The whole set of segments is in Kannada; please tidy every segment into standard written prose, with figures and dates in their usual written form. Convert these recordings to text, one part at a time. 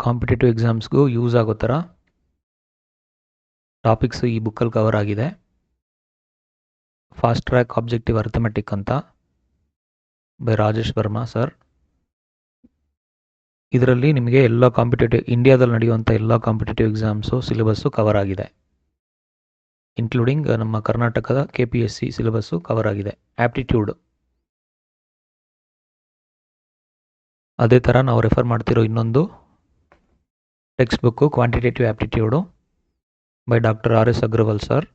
ಕಾಂಪಿಟೇಟಿವ್ ಎಕ್ಸಾಮ್ಸ್ಗೂ ಯೂಸ್ ಆಗೋ ಥರ ಟಾಪಿಕ್ಸ್ ಈ ಬುಕ್ಕಲ್ಲಿ ಕವರ್ ಆಗಿದೆ. ಫಾಸ್ಟ್ ಟ್ರ್ಯಾಕ್ ಆಬ್ಜೆಕ್ಟಿವ್ ಅರ್ಥಮೆಟಿಕ್ ಅಂತ ಬೈ ರಾಜೇಶ್ ವರ್ಮಾ ಸರ್. ಇದರಲ್ಲಿ ನಿಮಗೆ ಎಲ್ಲ ಕಾಂಪಿಟೇಟಿವ್ ಇಂಡಿಯಾದಲ್ಲಿ ನಡೆಯುವಂಥ ಎಲ್ಲ ಕಾಂಪಿಟೇಟಿವ್ ಎಕ್ಸಾಮ್ಸು ಸಿಲೆಬಸ್ಸು ಕವರ್ ಆಗಿದೆ, ಇನ್ಕ್ಲೂಡಿಂಗ್ ನಮ್ಮ ಕರ್ನಾಟಕದ KPSC ಸಿಲೆಬಸ್ಸು ಕವರ್ ಆಗಿದೆ. ಆ್ಯಪ್ಟಿಟ್ಯೂಡ್ ಅದೇ ಥರ ನಾವು ರೆಫರ್ ಮಾಡ್ತಿರೋ ಇನ್ನೊಂದು text book quantitative aptitude by doctor RS Agarwal sir.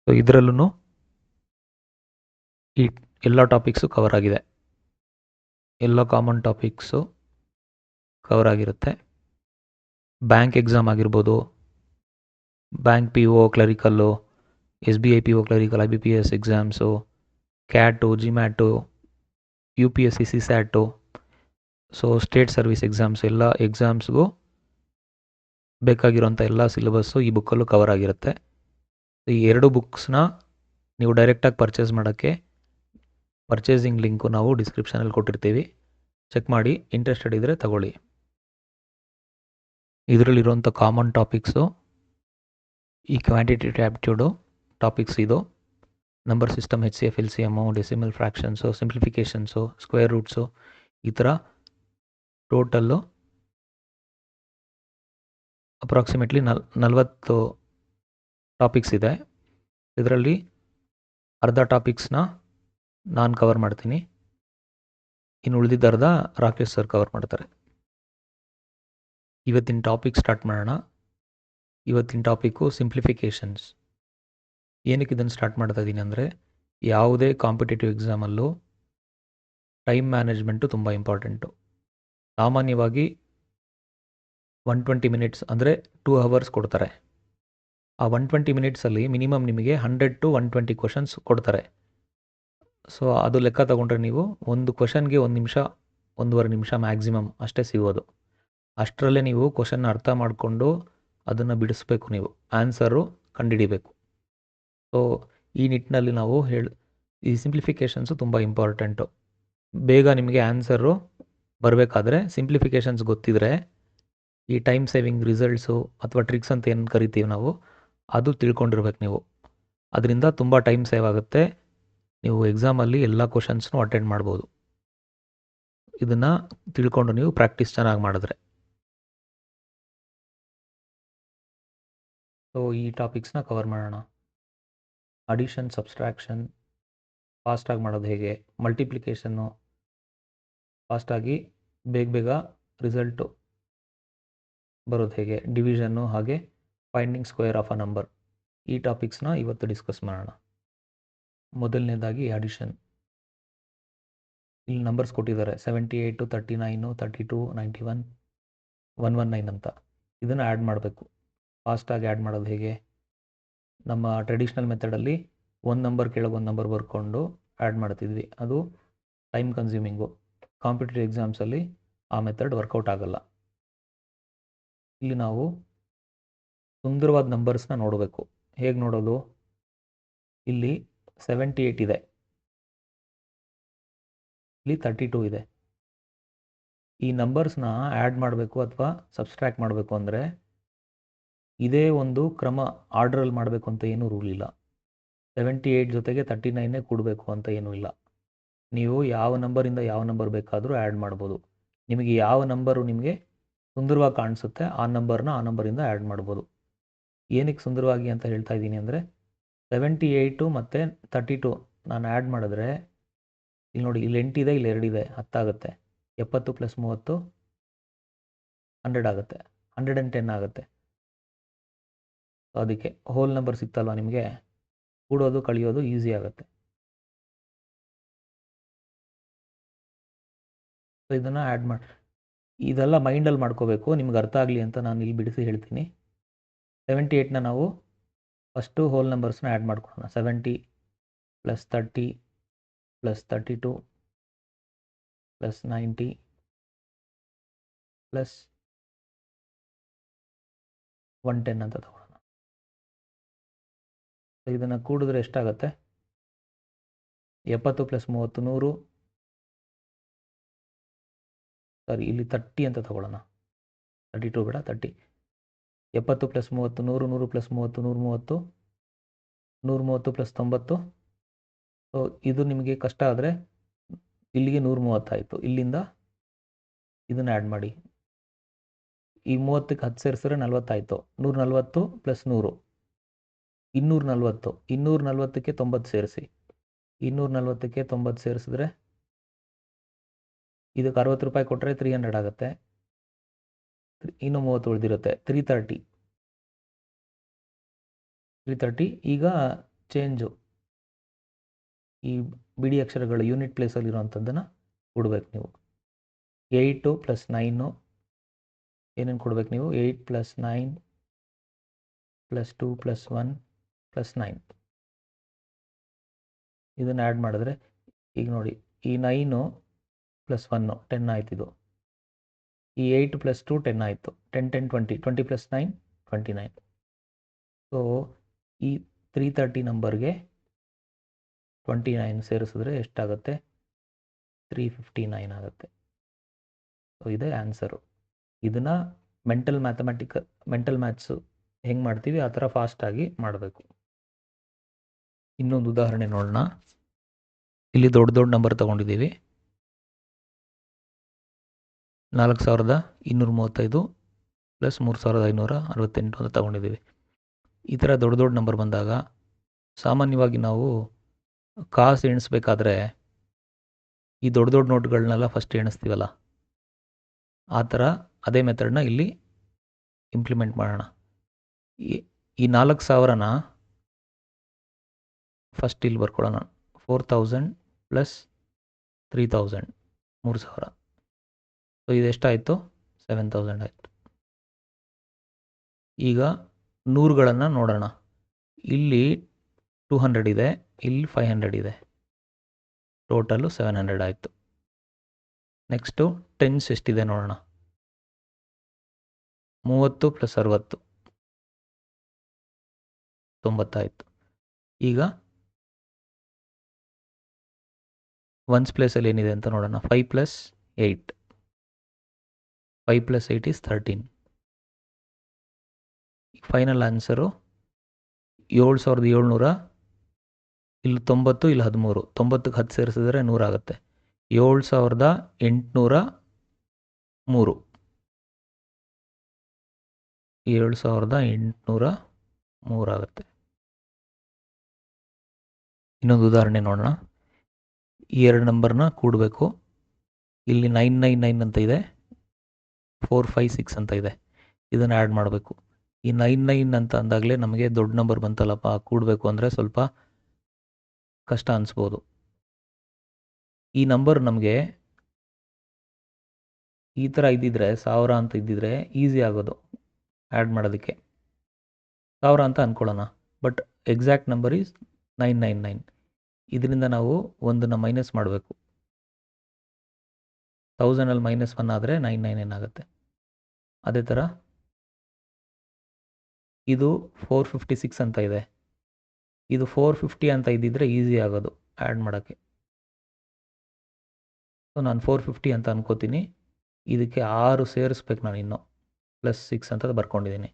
So ಇದರಲ್ಲೂ ಈ ಎಲ್ಲ ಟಾಪಿಕ್ಸು ಕವರ್ ಆಗಿದೆ, ಎಲ್ಲ ಕಾಮನ್ ಟಾಪಿಕ್ಸು ಕವರ್ ಆಗಿರುತ್ತೆ. ಬ್ಯಾಂಕ್ ಎಕ್ಸಾಮ್ ಆಗಿರ್ಬೋದು, bank PO ಕ್ಲರಿಕಲ್ಲು, SBI PO clerical, IBPS exams, CAT, GMAT, UPSC CSATು, ಸೊ ಸ್ಟೇಟ್ ಸರ್ವಿಸ್ ಎಕ್ಸಾಮ್ಸ್ ಎಲ್ಲ ಎಕ್ಸಾಮ್ಸ್ಗೂ ಬೇಕಾಗಿರೋಂಥ ಎಲ್ಲ ಸಿಲೆಬಸ್ಸು ಈ ಬುಕ್ಕಲ್ಲೂ ಕವರ್ ಆಗಿರುತ್ತೆ. ಈ ಎರಡು ಬುಕ್ಸ್ನ ನೀವು ಡೈರೆಕ್ಟಾಗಿ ಪರ್ಚೇಸ್ ಮಾಡೋಕ್ಕೆ ಪರ್ಚೇಸಿಂಗ್ ಲಿಂಕು ನಾವು ಡಿಸ್ಕ್ರಿಪ್ಷನಲ್ಲಿ ಕೊಟ್ಟಿರ್ತೀವಿ, ಚೆಕ್ ಮಾಡಿ. ಇಂಟ್ರೆಸ್ಟೆಡ್ ಇದ್ದರೆ ತಗೊಳ್ಳಿ. ಇದರಲ್ಲಿರುವಂಥ ಕಾಮನ್ ಟಾಪಿಕ್ಸು ಈ ಕ್ವಾಂಟಿಟೇಟಿವ್ ಆ್ಯಪ್ಟಿಟ್ಯೂಡು ಟಾಪಿಕ್ಸ್ ಇದು. Number system, HCF, LCM, decimal fractions, simplifications, square roots, ಈ ಥರ ಟೋಟಲ್ಲು ಅಪ್ರಾಕ್ಸಿಮೇಟ್ಲಿ 40 ಟಾಪಿಕ್ಸ್ ಇದೆ. ಇದರಲ್ಲಿ ಅರ್ಧ ಟಾಪಿಕ್ಸ್ನ ನಾನು ಕವರ್ ಮಾಡ್ತೀನಿ, ಇನ್ನು ಉಳಿದಿದ್ದ ಅರ್ಧ ರಾಕೇಶ್ ಸರ್ ಕವರ್ ಮಾಡ್ತಾರೆ. ಇವತ್ತಿನ ಟಾಪಿಕ್ ಸ್ಟಾರ್ಟ್ ಮಾಡೋಣ. ಇವತ್ತಿನ ಟಾಪಿಕ್ಕು ಸಿಂಪ್ಲಿಫಿಕೇಷನ್ಸ್. ಏನಕ್ಕೆ ಇದನ್ನು ಸ್ಟಾರ್ಟ್ ಮಾಡ್ತಾ ಇದ್ದೀನಿ ಅಂದರೆ, ಯಾವುದೇ ಕಾಂಪಿಟೇಟಿವ್ ಎಕ್ಸಾಮಲ್ಲೂ ಟೈಮ್ ಮ್ಯಾನೇಜ್ಮೆಂಟು ತುಂಬ ಇಂಪಾರ್ಟೆಂಟು. ಸಾಮಾನ್ಯವಾಗಿ 120 ಮಿನಿಟ್ಸ್ ಅಂದರೆ 2 ಅವರ್ಸ್ ಕೊಡ್ತಾರೆ. ಆ 120 ಮಿನಿಟ್ಸಲ್ಲಿ ಮಿನಿಮಮ್ ನಿಮಗೆ 100 to 120 ಕ್ವಶನ್ಸ್ ಕೊಡ್ತಾರೆ. ಸೊ ಅದು ಲೆಕ್ಕ ತಗೊಂಡ್ರೆ ನೀವು ಒಂದು ಕ್ವಶನ್ಗೆ 1 ನಿಮಿಷ, 1.5 ನಿಮಿಷ ಮ್ಯಾಕ್ಸಿಮಮ್ ಅಷ್ಟೇ ಸಿಗೋದು. ಅಷ್ಟರಲ್ಲೇ ನೀವು ಕ್ವಶನ್ನ ಅರ್ಥ ಮಾಡಿಕೊಂಡು ಅದನ್ನು ಬಿಡಿಸ್ಬೇಕು, ನೀವು ಆನ್ಸರು ಕಂಡುಹಿಡಿಬೇಕು. ಸೊ ಈ ನಿಟ್ಟಿನಲ್ಲಿ ನಾವು ಈ ಸಿಂಪ್ಲಿಫಿಕೇಷನ್ಸು ತುಂಬ ಇಂಪಾರ್ಟೆಂಟು. ಬೇಗ ನಿಮಗೆ ಆನ್ಸರು ಬರಬೇಕಾದ್ರೆ ಸಿಂಪ್ಲಿಫಿಕೇಷನ್ಸ್ ಗೊತ್ತಿದ್ರೆ ಈ ಟೈಮ್ ಸೇವಿಂಗ್ ರಿಸಲ್ಟ್ಸು ಅಥವಾ ಟ್ರಿಕ್ಸ್ ಅಂತ ಏನು ಕರಿತೀವಿ ನಾವು, ಅದು ತಿಳ್ಕೊಂಡಿರ್ಬೇಕು ನೀವು. ಅದರಿಂದ ತುಂಬ ಟೈಮ್ ಸೇವ್ ಆಗುತ್ತೆ, ನೀವು ಎಕ್ಸಾಮಲ್ಲಿ ಎಲ್ಲ ಕ್ವಶನ್ಸ್ನೂ ಅಟೆಂಡ್ ಮಾಡ್ಬೋದು. ಇದನ್ನು ತಿಳ್ಕೊಂಡು ನೀವು ಪ್ರಾಕ್ಟೀಸ್ ಚೆನ್ನಾಗಿ ಮಾಡಿದ್ರೆ. ಸೊ ಈ ಟಾಪಿಕ್ಸ್ನ ಕವರ್ ಮಾಡೋಣ. ಅಡಿಷನ್, ಸಬ್ಸ್ಟ್ರಾಕ್ಷನ್ ಫಾಸ್ಟಾಗಿ ಮಾಡೋದು ಹೇಗೆ, ಮಲ್ಟಿಪ್ಲಿಕೇಷನ್ನು ಫಾಸ್ಟಾಗಿ ಬೇಗ ರಿಸಲ್ಟು ಬರೋದು ಹೇಗೆ, ಡಿವಿಷನ್ನು, ಹಾಗೆ finding square of a number, ಈ ಟಾಪಿಕ್ಸ್ನ ಇವತ್ತು ಡಿಸ್ಕಸ್ ಮಾಡೋಣ. ಮೊದಲನೇದಾಗಿ ಅಡಿಷನ್. ಇಲ್ಲಿ ನಂಬರ್ಸ್ ಕೊಟ್ಟಿದ್ದಾರೆ 78, 39, 32, 91, 119 ಅಂತ. ಇದನ್ನು ಆ್ಯಡ್ ಮಾಡಬೇಕು. ಫಾಸ್ಟಾಗಿ ಆ್ಯಡ್ ಮಾಡೋದು ಹೇಗೆ, ನಮ್ಮ ಟ್ರೆಡಿಷ್ನಲ್ ಮೆಥಡಲ್ಲಿ ಒಂದು ನಂಬರ್ ಕೆಳಗೆ ಒಂದು ನಂಬರ್ ಬರ್ಕೊಂಡು ಆ್ಯಡ್ ಮಾಡ್ತಿದ್ವಿ, ಅದು ಟೈಮ್ ಕನ್ಸ್ಯೂಮಿಂಗು. ಕಾಂಪಿಟೇಟಿವ್ ಎಕ್ಸಾಮ್ಸಲ್ಲಿ ಆ ಮೆಥಡ್ ವರ್ಕೌಟ್ ಆಗಲ್ಲ. ಇಲ್ಲಿ ನಾವು ಸುಂದರವಾದ ನಂಬರ್ಸ್ನ ನೋಡಬೇಕು. ಹೇಗೆ ನೋಡೋದು, ಇಲ್ಲಿ 78 ಇದೆ, ಇಲ್ಲಿ 32 ಇದೆ. ಈ ನಂಬರ್ಸ್ನ ಆ್ಯಡ್ ಮಾಡಬೇಕು ಅಥವಾ ಸಬ್ಸ್ಟ್ರಾಕ್ಟ್ ಮಾಡಬೇಕು ಅಂದರೆ ಇದೇ ಒಂದು ಕ್ರಮ, ಆರ್ಡ್ರಲ್ಲಿ ಮಾಡಬೇಕು ಅಂತ ಏನೂ ರೂಲ್ ಇಲ್ಲ. 78 ಜೊತೆಗೆ 39 ಕೂಡಬೇಕು ಅಂತ ಏನೂ ಇಲ್ಲ. ನೀವು ಯಾವ ನಂಬರಿಂದ ಯಾವ ನಂಬರ್ ಬೇಕಾದರೂ ಆ್ಯಡ್ ಮಾಡ್ಬೋದು. ನಿಮಗೆ ಯಾವ ನಂಬರು ನಿಮಗೆ ಸುಂದರವಾಗಿ ಕಾಣಿಸುತ್ತೆ ಆ ನಂಬರ್ನ ಆ ನಂಬರಿಂದ ಆ್ಯಡ್ ಮಾಡ್ಬೋದು. ಏನಕ್ಕೆ ಸುಂದರವಾಗಿ ಅಂತ ಹೇಳ್ತಾ ಇದ್ದೀನಿ ಅಂದರೆ, 78 ಮತ್ತು 32 ನಾನು ಆ್ಯಡ್ ಮಾಡಿದ್ರೆ ಇಲ್ಲಿ ನೋಡಿ, ಇಲ್ಲಿ 8 ಇದೆ, ಇಲ್ಲಿ 2 ಇದೆ, 10 ಆಗುತ್ತೆ. 70 + 30 100 ಆಗುತ್ತೆ, 110 ಆಗುತ್ತೆ. ಅದಕ್ಕೆ ಹೋಲ್ ನಂಬರ್ ಸಿಗ್ತಲ್ವ ನಿಮಗೆ, ಕೂಡೋದು ಕಳಿಯೋದು ಈಸಿ ಆಗುತ್ತೆ. ಸೊ ಇದನ್ನು ಆ್ಯಡ್ ಮಾಡಿ, ಇದೆಲ್ಲ ಮೈಂಡಲ್ಲಿ ಮಾಡ್ಕೋಬೇಕು. ನಿಮ್ಗೆ ಅರ್ಥ ಆಗಲಿ ಅಂತ ನಾನು ಇಲ್ಲಿ ಬಿಡಿಸಿ ಹೇಳ್ತೀನಿ. 78ನ ನಾವು ಫಸ್ಟು ಹೋಲ್ ನಂಬರ್ಸ್ನ ಆ್ಯಡ್ ಮಾಡ್ಕೊಳ್ಳೋಣ. 70 + 30 + 32 + 90 + 110 ಅಂತ ತಗೊಳ್ಳೋಣ. ಇದನ್ನು ಕೂಡಿದ್ರೆ ಎಷ್ಟಾಗುತ್ತೆ, 70 + 30 100, ಸಾರಿ ಇಲ್ಲಿ 30 ಅಂತ ತಗೊಳ್ಳೋಣ. 32 ಬೇಡ, 30. 70 ಪ್ಲಸ್ 30 100, 100 ಪ್ಲಸ್ 30 130, 130 ಪ್ಲಸ್ 90. ಸೊ ಇದು ನಿಮಗೆ ಕಷ್ಟ ಆದರೆ ಇಲ್ಲಿಗೆ 130 ಆಯಿತು. ಇಲ್ಲಿಂದ ಇದನ್ನು ಆ್ಯಡ್ ಮಾಡಿ. ಈ 30ಕ್ಕೆ 10 ಸೇರಿಸಿದ್ರೆ 40 ಆಯಿತು. 140 ಪ್ಲಸ್ 100 240. 240ಕ್ಕೆ 90 ಸೇರಿಸಿ. 240ಕ್ಕೆ 90 ಸೇರಿಸಿದ್ರೆ ಇದಕ್ಕೆ 60 ರೂಪಾಯಿ ಕೊಟ್ಟರೆ 300 ಆಗುತ್ತೆ. ಇನ್ನೂ 30 ಉಳಿದಿರುತ್ತೆ. 330. ಈಗ ಚೇಂಜು ಈ ಬಿಡಿ ಅಕ್ಷರಗಳು ಯೂನಿಟ್ ಪ್ಲೇಸಲ್ಲಿರುವಂಥದ್ದನ್ನು ಕೊಡಬೇಕು ನೀವು. 8 ಪ್ಲಸ್ 9 ಏನೇನು ಕೊಡ್ಬೇಕು ನೀವು? 8 ಪ್ಲಸ್ 9 ಪ್ಲಸ್ 2 ಪ್ಲಸ್ 1 ಪ್ಲಸ್ 9 ಇದನ್ನು ಆ್ಯಡ್ ಮಾಡಿದ್ರೆ ಈಗ ನೋಡಿ, ಈ 9 ಪ್ಲಸ್ 1 10 ಆಯ್ತು. ಇದು ಈ 8 ಪ್ಲಸ್ 2 10 ಆಯಿತು. 10 10 20 20 ಪ್ಲಸ್ 9 29. ಸೊ ಈ 330 ನಂಬರ್ಗೆ 29 ಸೇರಿಸಿದ್ರೆ ಎಷ್ಟಾಗುತ್ತೆ? 359 ಆಗುತ್ತೆ. ಸೊ ಇದೇ ಆನ್ಸರು. ಇದನ್ನು ಮೆಂಟಲ್ ಮ್ಯಾಥ್ಸು ಹೆಂಗೆ ಮಾಡ್ತೀವಿ ಆ ಥರ ಫಾಸ್ಟಾಗಿ ಮಾಡಬೇಕು. ಇನ್ನೊಂದು ಉದಾಹರಣೆ ನೋಡೋಣ. ಇಲ್ಲಿ ದೊಡ್ಡ ನಂಬರ್ ತೊಗೊಂಡಿದ್ದೀವಿ. 4235 ಪ್ಲಸ್ 3568 ಅಂತ ತೊಗೊಂಡಿದ್ದೀವಿ. ಈ ಥರ ದೊಡ್ಡ ನಂಬರ್ ಬಂದಾಗ ಸಾಮಾನ್ಯವಾಗಿ ನಾವು ಕಾಸು ಎಣಿಸ್ಬೇಕಾದ್ರೆ ಈ ದೊಡ್ಡ ನೋಟ್ಗಳನ್ನೆಲ್ಲ ಫಸ್ಟ್ ಎಣಿಸ್ತೀವಲ್ಲ, ಆ ಥರ ಅದೇ ಮೆಥಡ್ನ ಇಲ್ಲಿ ಇಂಪ್ಲಿಮೆಂಟ್ ಮಾಡೋಣ. ಈ 4000ನ ಫಸ್ಟ್ ಇಲ್ಲಿ ಬರ್ಕೊಳ್ಳೋಣ. 4000 ಪ್ಲಸ್ 3000 3000. ಸೊ ಇದೆಷ್ಟಾಯಿತು? 7000 ಆಯಿತು. ಈಗ 100ಗಳನ್ನು ನೋಡೋಣ. ಇಲ್ಲಿ 200 ಇದೆ, ಇಲ್ಲಿ 500 ಇದೆ. ಟೋಟಲು 700 ಆಯಿತು. ನೆಕ್ಸ್ಟು ಟೆನ್ಸ್ ಎಷ್ಟಿದೆ ನೋಡೋಣ. 30 ಪ್ಲಸ್ 60 90 ಆಯಿತು. ಈಗ ಒನ್ಸ್ ಪ್ಲೇಸಲ್ಲಿ ಏನಿದೆ ಅಂತ ನೋಡೋಣ. 5 plus 8 5 plus 8 is 13. Final answer 7700. ಇಲ್ಲಿ 90, ಇಲ್ಲಿ 13. 90ಕ್ಕೆ 10 ಸೇರಿಸಿದ್ರೆ 100 ಆಗುತ್ತೆ. 7803 7803 ಆಗುತ್ತೆ. ಇನ್ನೊಂದು ಉದಾಹರಣೆ ನೋಡೋಣ. ಈ 2 ನಂಬರ್ನ ಕೂಡಬೇಕು. ಇಲ್ಲಿ 999 ಅಂತ ಇದೆ, 456 ಅಂತ ಇದೆ. ಇದನ್ನು ಆ್ಯಡ್ ಮಾಡಬೇಕು. ಈ 99 ಅಂತ ಅಂದಾಗಲೇ ನಮಗೆ ದೊಡ್ಡ ನಂಬರ್ ಬಂತಲ್ಲಪ್ಪ, ಕೂಡಬೇಕು ಅಂದರೆ ಸ್ವಲ್ಪ ಕಷ್ಟ ಅನಿಸ್ಬೋದು. ಈ ನಂಬರ್ ನಮಗೆ ಈ ಥರ ಇದ್ದಿದ್ರೆ 1000 ಅಂತ ಇದ್ದಿದ್ರೆ ಈಸಿ ಆಗೋದು ಆ್ಯಡ್ ಮಾಡೋದಕ್ಕೆ. 1000 ಅಂತ ಅಂದ್ಕೊಳ್ಳೋಣ. But exact number is 999. ಇದರಿಂದ ನಾವು ಒಂದನ್ನು ಮೈನಸ್ ಮಾಡಬೇಕು. 1000ಅಲ್ಲಿ -1 ಆದರೆ 999 ಆಗುತ್ತೆ. ಅದೇ ಥರ ಇದು 456 ಅಂತ ಇದೆ. ಇದು 450 ಅಂತ ಇದ್ದಿದ್ರೆ ಈಸಿ ಆಗೋದು ಆ್ಯಡ್ ಮಾಡೋಕ್ಕೆ. ಸೊ ನಾನು 450 ಅಂತ ಅನ್ಕೋತೀನಿ. ಇದಕ್ಕೆ 6 ಸೇರಿಸ್ಬೇಕು ನಾನು ಇನ್ನೂ, ಪ್ಲಸ್ 6 ಅಂತ ಬರ್ಕೊಂಡಿದ್ದೀನಿ.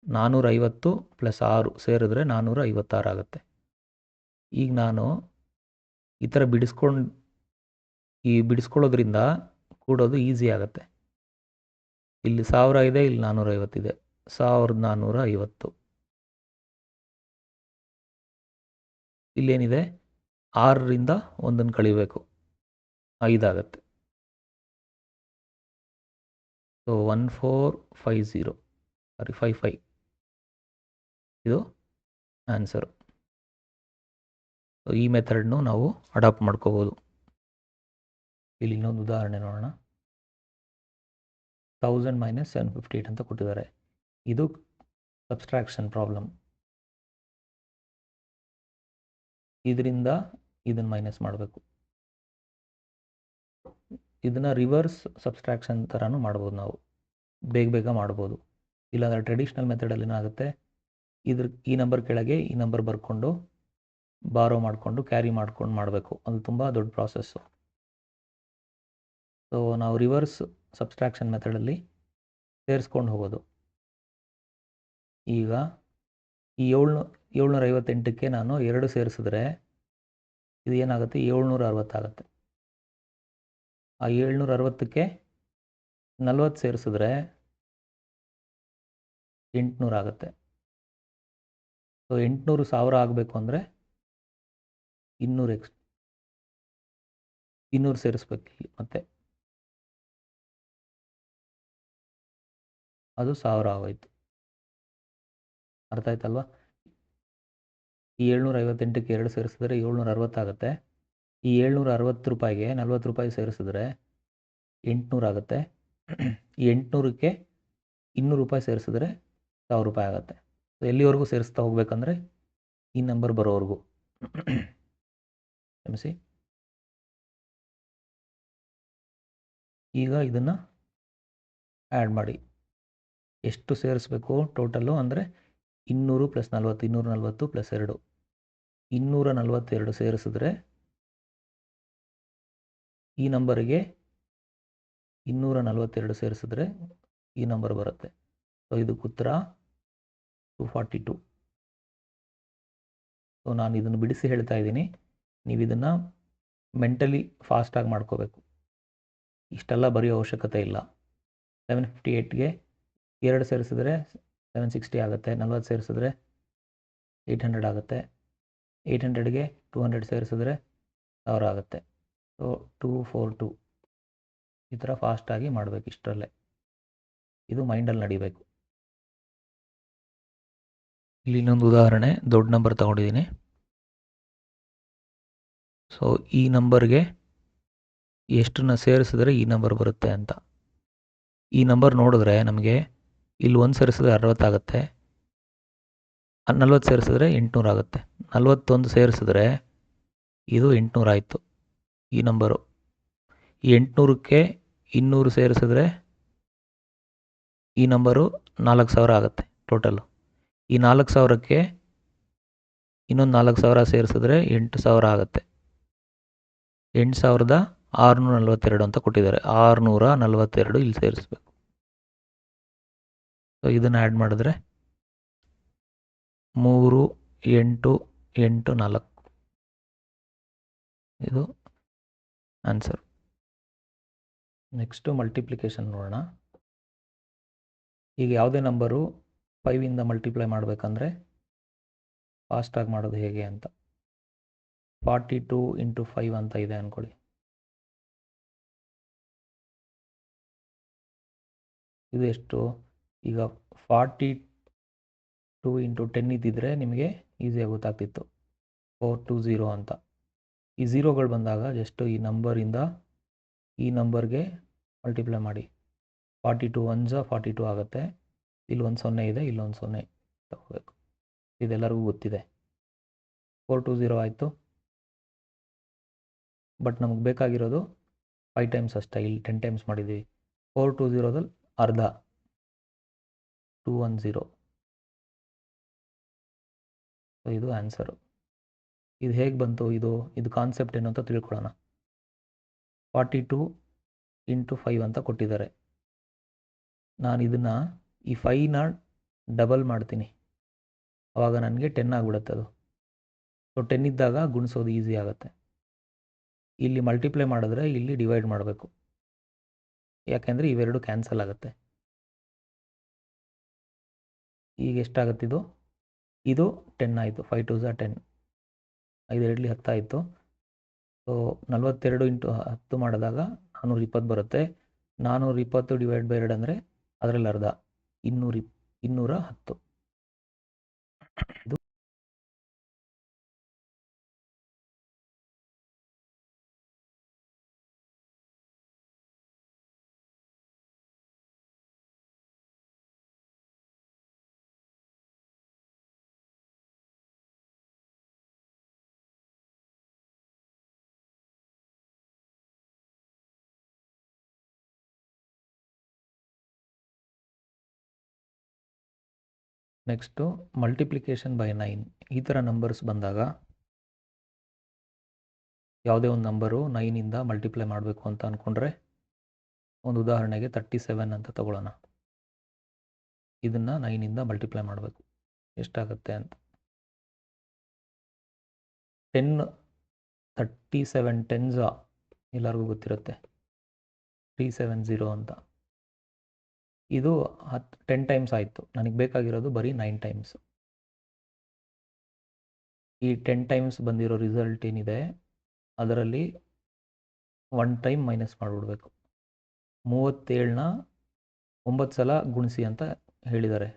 450 ಪ್ಲಸ್ 6 ಸೇರಿದ್ರೆ 456 ಆಗುತ್ತೆ. ಈಗ ನಾನು ಈ ಥರ ಬಿಡಿಸ್ಕೊಳ್ಳೋದ್ರಿಂದ ಕೂಡೋದು ಈಸಿ ಆಗುತ್ತೆ. ಇಲ್ಲಿ 1000 ಇದೆ, ಇಲ್ಲಿ 450 ಇದೆ. 1450. ಇಲ್ಲೇನಿದೆ? 6ರಿಂದ 1 ಕಳಿಬೇಕು, 5 ಆಗುತ್ತೆ. ಸೊ 1450 55 ಇದು ಆನ್ಸರು. ಸೊ ಈ ಮೆಥಡ್ನು ನಾವು ಅಡಾಪ್ಟ್ ಮಾಡ್ಕೋಬೋದು. ಇಲ್ಲಿ ಇನ್ನೊಂದು ಉದಾಹರಣೆ ನೋಡೋಣ. 1000 - 758 ಅಂತ ಕೊಟ್ಟಿದ್ದಾರೆ. ಇದು ಸಬ್ಸ್ಟ್ರಾಕ್ಷನ್ ಪ್ರಾಬ್ಲಮ್. ಇದರಿಂದ ಇದನ್ನು ಮೈನಸ್ ಮಾಡಬೇಕು. ಇದನ್ನು ರಿವರ್ಸ್ ಸಬ್ಸ್ಟ್ರಾಕ್ಷನ್ ಥರನೂ ಮಾಡ್ಬೋದು ನಾವು, ಬೇಗ ಮಾಡ್ಬೋದು. ಇಲ್ಲಾಂದರೆ ಟ್ರೆಡಿಷ್ನಲ್ ಮೆಥಡಲ್ಲಿ ಏನಾಗುತ್ತೆ, ಈ ನಂಬರ್ ಕೆಳಗೆ ಈ ನಂಬರ್ ಬರ್ಕೊಂಡು ಬಾರೋ ಮಾಡಿಕೊಂಡು ಕ್ಯಾರಿ ಮಾಡ್ಕೊಂಡು ಮಾಡಬೇಕು. ಅದು ತುಂಬ ದೊಡ್ಡ ಪ್ರಾಸೆಸ್ಸು. ಸೊ ನಾವು ರಿವರ್ಸ್ ಸಬ್ಸ್ಟ್ರಾಕ್ಷನ್ ಮೆಥಡಲ್ಲಿ ಸೇರಿಸ್ಕೊಂಡು ಹೋಗೋದು. ಈಗ ಈ 758ಕ್ಕೆ ನಾನು 2 ಸೇರಿಸಿದ್ರೆ ಇದು ಏನಾಗುತ್ತೆ, 760 ಆಗುತ್ತೆ. ಆ 760ಕ್ಕೆ 40 ಸೇರಿಸಿದ್ರೆ 800 ಆಗುತ್ತೆ. ಸೊ 800 1000 ಆಗಬೇಕು ಅಂದರೆ 200 ಸೇರಿಸ್ಬೇಕು ಇಲ್ಲಿ ಮತ್ತೆ. ಅದು 1000 ಆಗೋಯ್ತು. ಅರ್ಥ ಆಯ್ತಲ್ವಾ? ಈ 758ಕ್ಕೆ 2 ಸೇರಿಸಿದ್ರೆ 760 ಆಗುತ್ತೆ. ಈ 760 ರೂಪಾಯಿಗೆ 40 ರೂಪಾಯಿ ಸೇರಿಸಿದ್ರೆ 800 ಆಗುತ್ತೆ. ಈ 800ಕ್ಕೆ 200 ರೂಪಾಯಿ ಸೇರಿಸಿದ್ರೆ 1000 ರೂಪಾಯಿ ಆಗುತ್ತೆ. ಸೊ ಎಲ್ಲಿವರೆಗೂ ಸೇರಿಸ್ತಾ ಹೋಗ್ಬೇಕಂದ್ರೆ ಈ ನಂಬರ್ ಬರೋವರೆಗೂ. ಕ್ಷಮಿಸಿ. ಈಗ ಇದನ್ನು ಆ್ಯಡ್ ಮಾಡಿ. ಎಷ್ಟು ಸೇರಿಸ್ಬೇಕು ಟೋಟಲ್ಲು ಅಂದರೆ 200 + 40, 240 + 2, 242 ಸೇರಿಸಿದ್ರೆ ಈ ನಂಬರಿಗೆ 242 ಸೇರಿಸಿದ್ರೆ ಈ ನಂಬರ್ ಬರುತ್ತೆ. ಸೊ ಇದಕ್ಕೆ ಉತ್ತರ 242. ಸೊ ನಾನು ಇದನ್ನು ಬಿಡಿಸಿ ಹೇಳ್ತಾ ಇದ್ದೀನಿ, ನೀವು ಇದನ್ನು ಮೆಂಟಲಿ ಫಾಸ್ಟಾಗಿ ಮಾಡ್ಕೋಬೇಕು. ಇಷ್ಟೆಲ್ಲ ಬರೆಯೋ ಅವಶ್ಯಕತೆ ಇಲ್ಲ. 758ಗೆ 2 ಸೇರಿಸಿದ್ರೆ 760 ಆಗುತ್ತೆ. 40 ಸೇರಿಸಿದ್ರೆ 800 ಆಗುತ್ತೆ. 800ಗೆ 200 ಸೇರಿಸಿದ್ರೆ 1000 ಆಗುತ್ತೆ. ಸೊ 242 ಈ ಥರ ಫಾಸ್ಟಾಗಿ ಮಾಡಬೇಕು. ಇಷ್ಟರಲ್ಲೇ ಇದು ಮೈಂಡಲ್ಲಿ ನಡಿಬೇಕು. ಇಲ್ಲಿ ಇನ್ನೊಂದು ಉದಾಹರಣೆ, ದೊಡ್ಡ ನಂಬರ್ ತಗೊಂಡಿದ್ದೀನಿ. ಸೊ ಈ ನಂಬರ್ಗೆ ಎಷ್ಟನ್ನ ಸೇರಿಸಿದ್ರೆ ಈ ನಂಬರ್ ಬರುತ್ತೆ ಅಂತ. ಈ ನಂಬರ್ ನೋಡಿದ್ರೆ ನಮಗೆ ಇಲ್ಲಿ 1 ಸೇರಿಸಿದ್ರೆ 60 ಆಗುತ್ತೆ. 40 ಸೇರಿಸಿದ್ರೆ 800 ಆಗುತ್ತೆ. 41 ಸೇರಿಸಿದ್ರೆ ಇದು 800 ಆಯಿತು ಈ ನಂಬರು. ಈ 800ಕ್ಕೆ 200 ಸೇರಿಸಿದ್ರೆ ಈ ನಂಬರು 4000 ಆಗುತ್ತೆ ಟೋಟಲ್ಲು. ಈ 4000ಕ್ಕೆ ಇನ್ನೊಂದು 4000 ಸೇರಿಸಿದ್ರೆ 8000 ಆಗುತ್ತೆ. 8642 ಅಂತ ಕೊಟ್ಟಿದ್ದಾರೆ. 642 ಇಲ್ಲಿ ಸೇರಿಸ್ಬೇಕು. ಸೊ ಇದನ್ನು ಆ್ಯಡ್ ಮಾಡಿದ್ರೆ 3884 ಇದು ಆನ್ಸರ್. ನೆಕ್ಸ್ಟು ಮಲ್ಟಿಪ್ಲಿಕೇಶನ್ ನೋಡೋಣ. ಈಗ ಯಾವುದೇ ನಂಬರು 5ಇಂದ ಮಲ್ಟಿಪ್ಲೈ ಮಾಡಬೇಕಂದ್ರೆ ಫಾಸ್ಟಾಗಿ ಮಾಡೋದು ಹೇಗೆ ಅಂತ. 42 × 5 ಅಂತ ಇದೆ ಅಂದ್ಕೊಳ್ಳಿ. ಇದು ಎಷ್ಟು? ಈಗ 42 × 10 ಇದ್ದಿದ್ರೆ ನಿಮಗೆ ಈಸಿಯಾಗಿ ಗೊತ್ತಾಗ್ತಿತ್ತು. 420 ಅಂತ. ಈ ಝೀರೋಗಳು ಬಂದಾಗ ಜಸ್ಟ್ ಈ ನಂಬರಿಂದ ಈ ನಂಬರ್ಗೆ ಮಲ್ಟಿಪ್ಲೈ ಮಾಡಿ. 42 1s 42 ಆಗುತ್ತೆ. ಇಲ್ಲಿ 1 0 ಇದೆ, ಇಲ್ಲೊಂದು 0 ತಗೋಬೇಕು. ಇದೆಲ್ಲರಿಗೂ ಗೊತ್ತಿದೆ. 420 ಆಯಿತು. ಬಟ್ ನಮಗೆ ಬೇಕಾಗಿರೋದು 5 ಟೈಮ್ಸ್ ಅಷ್ಟೇ. ಇಲ್ಲಿ 10 ಟೈಮ್ಸ್ ಮಾಡಿದ್ದೀವಿ. 420ದಲ್ಲಿ ಅರ್ಧ 210. ಸೊ ಇದು ಆನ್ಸರು. ಇದು ಹೇಗೆ ಬಂತು? ಇದು ಕಾನ್ಸೆಪ್ಟ್ ಏನು ಅಂತ ತಿಳ್ಕೊಳ್ಳೋಣ. 42 × 5 ಅಂತ ಕೊಟ್ಟಿದ್ದಾರೆ. ನಾನು ಇದನ್ನು ಈ 5ನ ಡಬಲ್ ಮಾಡ್ತೀನಿ. ಆವಾಗ ನನಗೆ 10 ಆಗಿಬಿಡುತ್ತೆ ಅದು. ಸೊ 10 ಇದ್ದಾಗ ಗುಣಿಸೋದು ಈಸಿ ಆಗುತ್ತೆ. ಇಲ್ಲಿ ಮಲ್ಟಿಪ್ಲೈ ಮಾಡಿದ್ರೆ ಇಲ್ಲಿ ಡಿವೈಡ್ ಮಾಡಬೇಕು. ಯಾಕೆಂದರೆ ಇವೆರಡು ಕ್ಯಾನ್ಸಲ್ ಆಗುತ್ತೆ. ಈಗ ಎಷ್ಟಾಗುತ್ತಿದು? ಇದು 10 ಆಯಿತು. 5 2s 10. 5 2 10 ಆಯಿತು. ಸೊ 42 × 10 ಮಾಡಿದಾಗ 420 ಬರುತ್ತೆ. 420 ಡಿವೈಡ್ ಬೈ 2 ಅಂದರೆ ಅದರಲ್ಲಿ ಅರ್ಧ 210. ಇದು ನೆಕ್ಸ್ಟು ಮಲ್ಟಿಪ್ಲಿಕೇಶನ್ ಬೈ 9. ಈ ಥರ ನಂಬರ್ಸ್ ಬಂದಾಗ ಯಾವುದೇ ಒಂದು ನಂಬರು 9ಇಂದ ಮಲ್ಟಿಪ್ಲೈ ಮಾಡಬೇಕು ಅಂತ ಅಂದ್ಕೊಂಡ್ರೆ, ಒಂದು ಉದಾಹರಣೆಗೆ 37 ಅಂತ ತಗೊಳ್ಳೋಣ. ಇದನ್ನು 9ಇಂದ ಮಲ್ಟಿಪ್ಲೈ ಮಾಡಬೇಕು. ಎಷ್ಟಾಗುತ್ತೆ ಅಂತ 10 37 ಟೆನ್ಸ್ ಎಲ್ಲರಿಗೂ ಗೊತ್ತಿರುತ್ತೆ 370 ಅಂತ. ಇದು 10 ಟೈಮ್ಸ್ ಆಯಿತು. ನನಗೆ ಬೇಕಾಗಿರೋದು ಬರೀ 9 ಟೈಮ್ಸ್. ಈ 10 ಟೈಮ್ಸ್ ಬಂದಿರೋ ರಿಸಲ್ಟ್ ಏನಿದೆ ಅದರಲ್ಲಿ 1 ಟೈಮ್ ಮೈನಸ್ ಮಾಡಿಬಿಡ್ಬೇಕು. 37ನ 9 ಸಲ ಗುಣಿಸಿ ಅಂತ ಹೇಳಿದ್ದಾರೆ,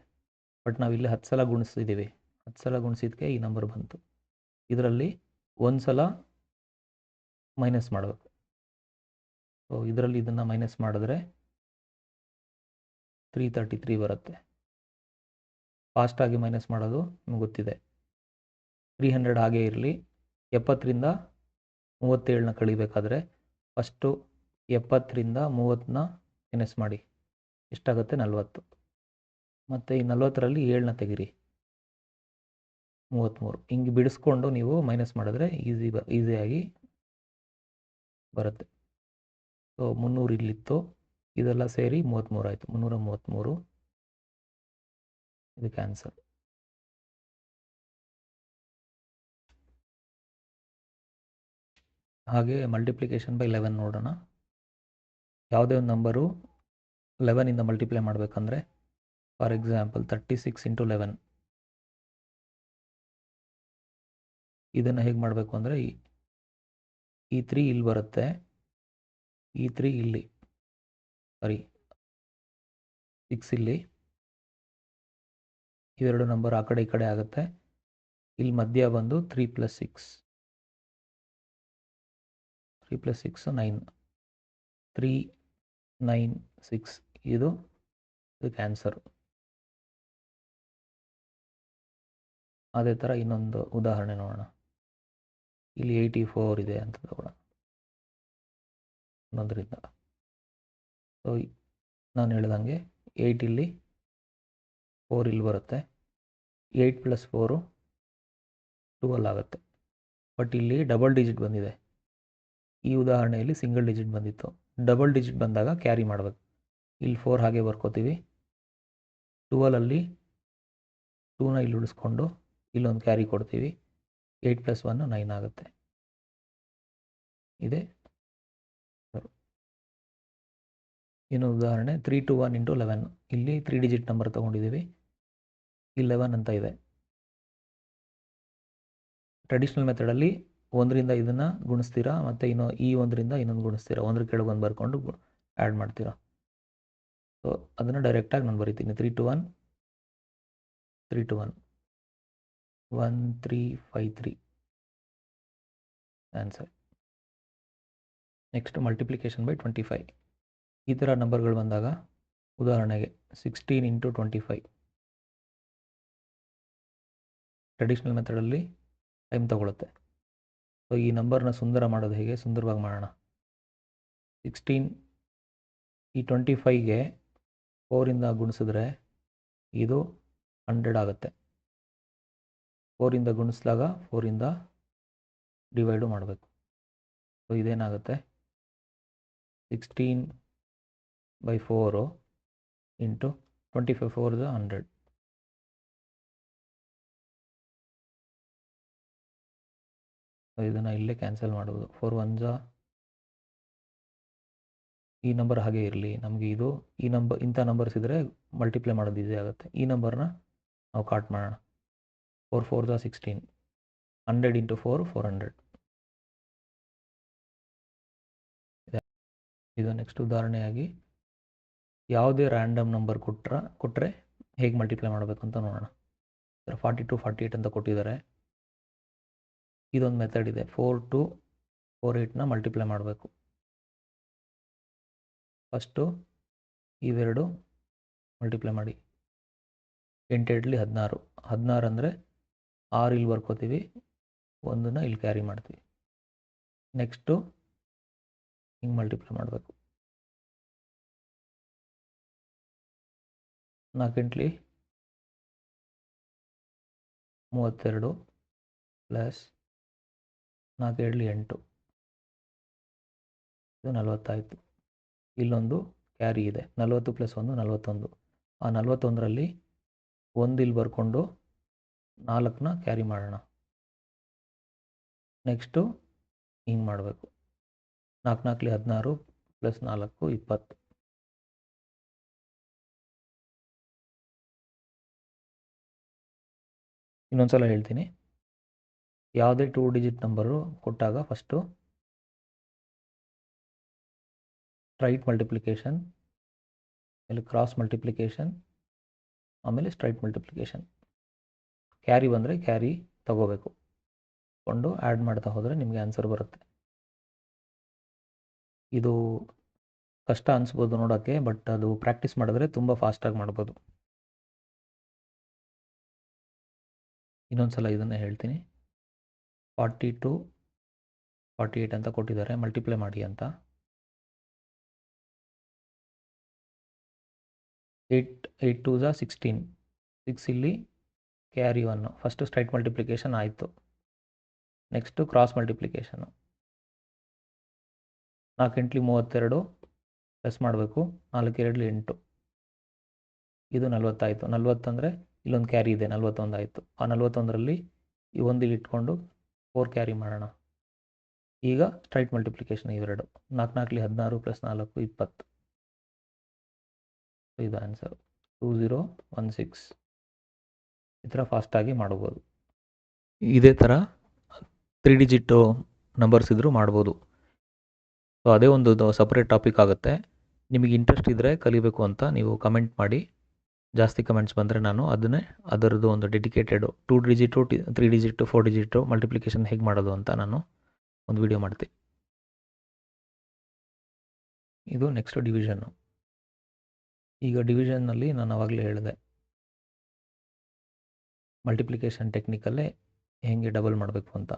ಬಟ್ ನಾವಿಲ್ಲಿ 10 ಸಲ ಗುಣಿಸಿದ್ದೀವಿ. 10 ಸಲ ಗುಣಿಸಿದ್ದಕ್ಕೆ ಈ ನಂಬರ್ ಬಂತು. ಇದರಲ್ಲಿ 1 ಸಲ ಮೈನಸ್ ಮಾಡಬೇಕು. ಸೊ ಇದರಲ್ಲಿ ಇದನ್ನು ಮೈನಸ್ ಮಾಡಿದ್ರೆ 333 ಬರುತ್ತೆ. ಫಾಸ್ಟಾಗಿ ಮೈನಸ್ ಮಾಡೋದು ನಿಮ್ಗೆ ಗೊತ್ತಿದೆ. 300 ಹಾಗೇ ಇರಲಿ. 70ರಿಂದ 37ನ ಕಳಿಬೇಕಾದ್ರೆ ಫಸ್ಟು 70ರಿಂದ 30ನ ಮೈನಸ್ ಮಾಡಿ, ಎಷ್ಟಾಗುತ್ತೆ 40. ಮತ್ತು ಈ 40ರಲ್ಲಿ 7ನ ತೆಗಿರಿ, 33. ಹಿಂಗೆ ಬಿಡಿಸ್ಕೊಂಡು ನೀವು ಮೈನಸ್ ಮಾಡಿದ್ರೆ ಈಸಿಯಾಗಿ ಬರುತ್ತೆ. ಸೊ 300 ಇಲ್ಲಿತ್ತು, ಇದೆಲ್ಲ ಸೇರಿ 33 ಆಯಿತು. 333 ಇದಕ್ಕೆ ಆನ್ಸರ್. ಹಾಗೆ ಮಲ್ಟಿಪ್ಲಿಕೇಶನ್ ಬೈ 11 ನೋಡೋಣ. ಯಾವುದೇ ಒಂದು ನಂಬರು 11ಇಂದ ಮಲ್ಟಿಪ್ಲೈ ಮಾಡಬೇಕಂದ್ರೆ, ಫಾರ್ ಎಕ್ಸಾಂಪಲ್ 36 × 11. ಇದನ್ನು ಹೇಗೆ ಮಾಡಬೇಕು ಅಂದರೆ ಈ 3 ಇಲ್ಲಿ ಬರುತ್ತೆ, ಈ 3 ಇಲ್ಲಿ, ಸಾರಿ 6 ಇಲ್ಲಿ, ಇವೆರಡು ನಂಬರ್ ಆ ಕಡೆ ಈ ಕಡೆ ಆಗುತ್ತೆ. ಇಲ್ಲಿ ಮಧ್ಯ ಬಂದು 3 + 6, 3 + 6 9, 3 9 6 ಇದಕ್ಕೆ ಆನ್ಸರು. ಅದೇ ಥರ ಇನ್ನೊಂದು ಉದಾಹರಣೆ ನೋಡೋಣ. ಇಲ್ಲಿ 84 ಇದೆ ಅಂತ ತಗೊಳ್ಳೋಣ ಇನ್ನೊಂದರಿಂದ. ಸೊ ನಾನು ಹೇಳ್ದಂಗೆ 8 ಇಲ್ಲಿ, 4 ಇಲ್ಲಿ ಬರುತ್ತೆ. 8 + 4 12 ಆಗುತ್ತೆ. ಬಟ್ ಇಲ್ಲಿ ಡಬಲ್ ಡಿಜಿಟ್ ಬಂದಿದೆ. ಈ ಉದಾಹರಣೆಯಲ್ಲಿ ಸಿಂಗಲ್ ಡಿಜಿಟ್ ಬಂದಿತ್ತು. ಡಬಲ್ ಡಿಜಿಟ್ ಬಂದಾಗ ಕ್ಯಾರಿ ಮಾಡಬೇಕು. ಇಲ್ಲಿ 4 ಹಾಗೆ ಬರ್ಕೋತೀವಿ. 12ಅಲ್ಲಿ 2ನ ಇಲ್ಲಿ ಉಳಿಸ್ಕೊಂಡು ಇಲ್ಲೊಂದು ಕ್ಯಾರಿ ಕೊಡ್ತೀವಿ. 8 + 1 9 ಆಗುತ್ತೆ. ಇದೆ ಇನ್ನೊಂದು ಉದಾಹರಣೆ 3 to 1 × 11. ಇಲ್ಲಿ 3 ಡಿಜಿಟ್ ನಂಬರ್ ತೊಗೊಂಡಿದ್ದೀವಿ. 11 ಅಂತ ಇದೆ. ಟ್ರೆಡಿಷ್ನಲ್ ಮೆಥಡಲ್ಲಿ 1ರಿಂದ ಇದನ್ನು ಗುಣಿಸ್ತೀರಾ, ಮತ್ತು ಈ 1ರಿಂದ ಇನ್ನೊಂದು ಗುಣಿಸ್ತೀರಾ, 1 ಕೆಳಗೆ 1 ಬರ್ಕೊಂಡು ಆ್ಯಡ್ ಮಾಡ್ತೀರಾ. ಸೊ ಅದನ್ನು ಡೈರೆಕ್ಟಾಗಿ ನಾನು ಬರಿತೀನಿ. 3 to 1 3 to 1 1353 answer. Next multiplication by 25. ಈ ಥರ ನಂಬರ್ಗಳು ಬಂದಾಗ ಉದಾಹರಣೆಗೆ 16 × 25. ಟ್ರೆಡಿಷ್ನಲ್ ಮೆಥಡಲ್ಲಿ ಟೈಮ್ ತಗೊಳುತ್ತೆ. ಸೊ ಈ ನಂಬರ್ನ ಸುಂದರ ಮಾಡೋದು ಹೇಗೆ, ಸುಂದರವಾಗಿ ಮಾಡೋಣ. 16 ಈ 25ಗೆ 4ರಿಂದ ಗುಣಿಸಿದ್ರೆ ಇದು 100 ಆಗುತ್ತೆ. 4ರಿಂದ ಗುಣಿಸಿದಾಗ 4ರಿಂದ ಡಿವೈಡು ಮಾಡಬೇಕು. ಸೊ ಇದೇನಾಗುತ್ತೆ 16/4 × 25 4 = 100. ಸೊ ಇದನ್ನು ಇಲ್ಲೇ ಕ್ಯಾನ್ಸಲ್ ಮಾಡ್ಬೋದು. 4 1 ಈ ನಂಬರ್ ಹಾಗೆ ಇರಲಿ. ನಮಗೆ ಈ ನಂಬರ್ ಇಂಥ ನಂಬರ್ಸ್ ಇದ್ದರೆ ಮಲ್ಟಿಪ್ಲೈ ಮಾಡೋದು ಈಸಿ ಆಗುತ್ತೆ. ಈ ನಂಬರ್ನ ನಾವು ಕಾಟ್ ಮಾಡೋಣ. 4 4 = 16. 100 × 4 400. ಇದು ನೆಕ್ಸ್ಟ್ ಉದಾಹರಣೆಯಾಗಿ ಯಾವುದೇ ರ್ಯಾಂಡಮ್ ನಂಬರ್ ಕೊಟ್ಟರೆ ಹೇಗೆ ಮಲ್ಟಿಪ್ಲೈ ಮಾಡಬೇಕು ಅಂತ ನೋಡೋಣ. 42 48 ಅಂತ ಕೊಟ್ಟಿದ್ದಾರೆ. ಇದೊಂದು ಮೆಥಡ್ ಇದೆ. 4 to 48ನ ಮಲ್ಟಿಪ್ಲೈ ಮಾಡಬೇಕು. ಫಸ್ಟು ಇವೆರಡು ಮಲ್ಟಿಪ್ಲೈ ಮಾಡಿ. 8 8 16. 16 ಅಂದರೆ 6 ಇಲ್ಲಿ ಬರ್ಕೋತೀವಿ, 1ನ ಇಲ್ಲಿ ಕ್ಯಾರಿ ಮಾಡ್ತೀವಿ. ನೆಕ್ಸ್ಟು ಹಿಂಗೆ ಮಲ್ಟಿಪ್ಲೈ ಮಾಡಬೇಕು. 4 8 32 ಪ್ಲಸ್ 4 7 8 ಇದು 40 ಆಯಿತು. ಇಲ್ಲೊಂದು ಕ್ಯಾರಿ ಇದೆ. 40 + 1 41. ಆ 41ರಲ್ಲಿ 1 ಇಲ್ಲಿ ಬರ್ಕೊಂಡು 4ನ ಕ್ಯಾರಿ ಮಾಡೋಣ. ನೆಕ್ಸ್ಟು ಹಿಂಗೆ ಮಾಡಬೇಕು. 4 4 16 ಪ್ಲಸ್ 4 20. ಇನ್ನೊಂದು ಸಲ ಹೇಳ್ತೀನಿ. ಯಾವುದೇ 2 ಡಿಜಿಟ್ ನಂಬರು ಕೊಟ್ಟಾಗ ಫಸ್ಟು ಸ್ಟ್ರೈಟ್ ಮಲ್ಟಿಪ್ಲಿಕೇಶನ್, ಆಮೇಲೆ ಕ್ರಾಸ್ ಮಲ್ಟಿಪ್ಲಿಕೇಶನ್, ಆಮೇಲೆ ಸ್ಟ್ರೈಟ್ ಮಲ್ಟಿಪ್ಲಿಕೇಶನ್. ಕ್ಯಾರಿ ಬಂದರೆ ಕ್ಯಾರಿ ತಗೋಬೇಕು, ಕೊಂಡು ಆ್ಯಡ್ ಮಾಡ್ತಾ ಹೋದರೆ ನಿಮಗೆ ಆನ್ಸರ್ ಬರುತ್ತೆ. ಇದು ಕಷ್ಟ ಅನಿಸ್ಬೋದು ನೋಡೋಕ್ಕೆ, ಬಟ್ ಅದು ಪ್ರಾಕ್ಟೀಸ್ ಮಾಡಿದ್ರೆ ತುಂಬ ಫಾಸ್ಟಾಗಿ ಮಾಡ್ಬೋದು. ಇನ್ನೊಂದು ಸಲ ಇದನ್ನೇ ಹೇಳ್ತೀನಿ. 42 48 ಅಂತ ಕೊಟ್ಟಿದ್ದಾರೆ, ಮಲ್ಟಿಪ್ಲೈ ಮಾಡಿ ಅಂತ. 8 2 16. 6 ಇಲ್ಲಿ ಕ್ಯಾರಿ 1. ಫಸ್ಟು ಸ್ಟ್ರೈಟ್ ಮಲ್ಟಿಪ್ಲಿಕೇಶನ್ ಆಯಿತು. Next cross multiplication. 4 8 32 ಪ್ಲಸ್ ಮಾಡಬೇಕು. 4 2 8. ಇದು 40 ಆಯಿತು. 40 ಅಂದರೆ ಇಲ್ಲೊಂದು ಕ್ಯಾರಿ ಇದೆ, 41 ಆಯಿತು. ಆ 41ರಲ್ಲಿ ಈ ಒಂದು ಇಲ್ಲಿ ಇಟ್ಕೊಂಡು 4 ಕ್ಯಾರಿ ಮಾಡೋಣ. ಈಗ ಸ್ಟ್ರೈಟ್ ಮಲ್ಟಿಪ್ಲಿಕೇಶನ್ ಇವೆರಡು. 4 4 16 ಪ್ಲಸ್ 4 20. ಇದು ಆನ್ಸರ್ 2016. ಈ ಥರ ಫಾಸ್ಟಾಗಿ ಮಾಡ್ಬೋದು. ಇದೇ ಥರ 3 ಡಿಜಿಟ್ಟು ನಂಬರ್ಸ್ ಇದ್ದರೂ ಮಾಡ್ಬೋದು. ಸೊ ಅದೇ ಒಂದು ಸಪ್ರೇಟ್ ಟಾಪಿಕ್ ಆಗುತ್ತೆ. ನಿಮಗೆ ಇಂಟ್ರೆಸ್ಟ್ ಇದ್ದರೆ ಕಲಿಬೇಕು ಅಂತ ನೀವು ಕಮೆಂಟ್ ಮಾಡಿ. ಜಾಸ್ತಿ ಕಮೆಂಟ್ಸ್ ಬಂದರೆ ನಾನು ಅದರದ್ದು ಒಂದು ಡೆಡಿಕೇಟೆಡು 2 ಡಿಜಿಟು 3 ಡಿಜಿಟು 4 ಡಿಜಿಟು ಮಲ್ಟಿಪ್ಲಿಕೇಶನ್ ಹೇಗೆ ಮಾಡೋದು ಅಂತ ನಾನು ಒಂದು ವಿಡಿಯೋ ಮಾಡ್ತೀನಿ. ಇದು ನೆಕ್ಸ್ಟ್ ಡಿವಿಷನ್ನು. ಈಗ ಡಿವಿಷನ್ನಲ್ಲಿ ನಾನು ಆವಾಗಲೇ ಹೇಳಿದೆ, ಮಲ್ಟಿಪ್ಲಿಕೇಶನ್ ಟೆಕ್ನಿಕಲ್ಲೇ ಹೇಗೆ ಡಬಲ್ ಮಾಡಬೇಕು ಅಂತ.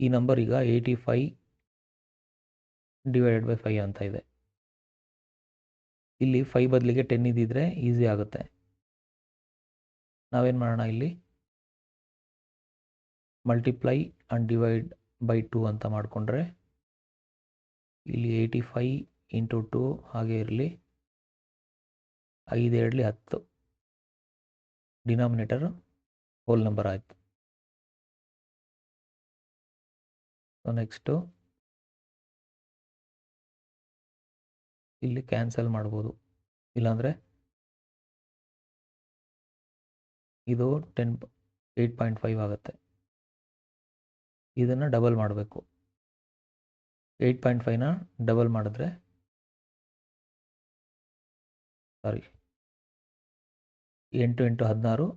ಈ ನಂಬರ್ ಈಗ 85 ಡಿವೈಡೆಡ್ ಬೈ 5 ಅಂತ ಇದೆ. ಇಲ್ಲಿ 5 ಬದಲಿಗೆ 10 ಇದ್ದಿದ್ರೆ ಈಸಿ ಆಗುತ್ತೆ. ನಾವೇನು ಮಾಡೋಣ, ಇಲ್ಲಿ ಮಲ್ಟಿಪ್ಲೈ ಆ್ಯಂಡ್ ಡಿವೈಡ್ ಬೈ 2 ಅಂತ ಮಾಡಿಕೊಂಡ್ರೆ ಇಲ್ಲಿ 85 ಇಂಟು 2 ಹಾಗೆ ಇರಲಿ. 5 2 10. ಡಿನಾಮಿನೇಟರ್ ಹೋಲ್ ನಂಬರ್ ಆಯಿತು. ಸೊ ನೆಕ್ಸ್ಟು ಇಲ್ಲಿ ಕ್ಯಾನ್ಸಲ್ ಮಾಡ್ಬೋದು, ಇಲ್ಲಾಂದರೆ ಇದು 8.5 ಆಗುತ್ತೆ. ಇದನ್ನು ಡಬಲ್ ಮಾಡಬೇಕು. 8.5ನ ಡಬಲ್ ಮಾಡಿದ್ರೆ, ಸಾರಿ 8 × 16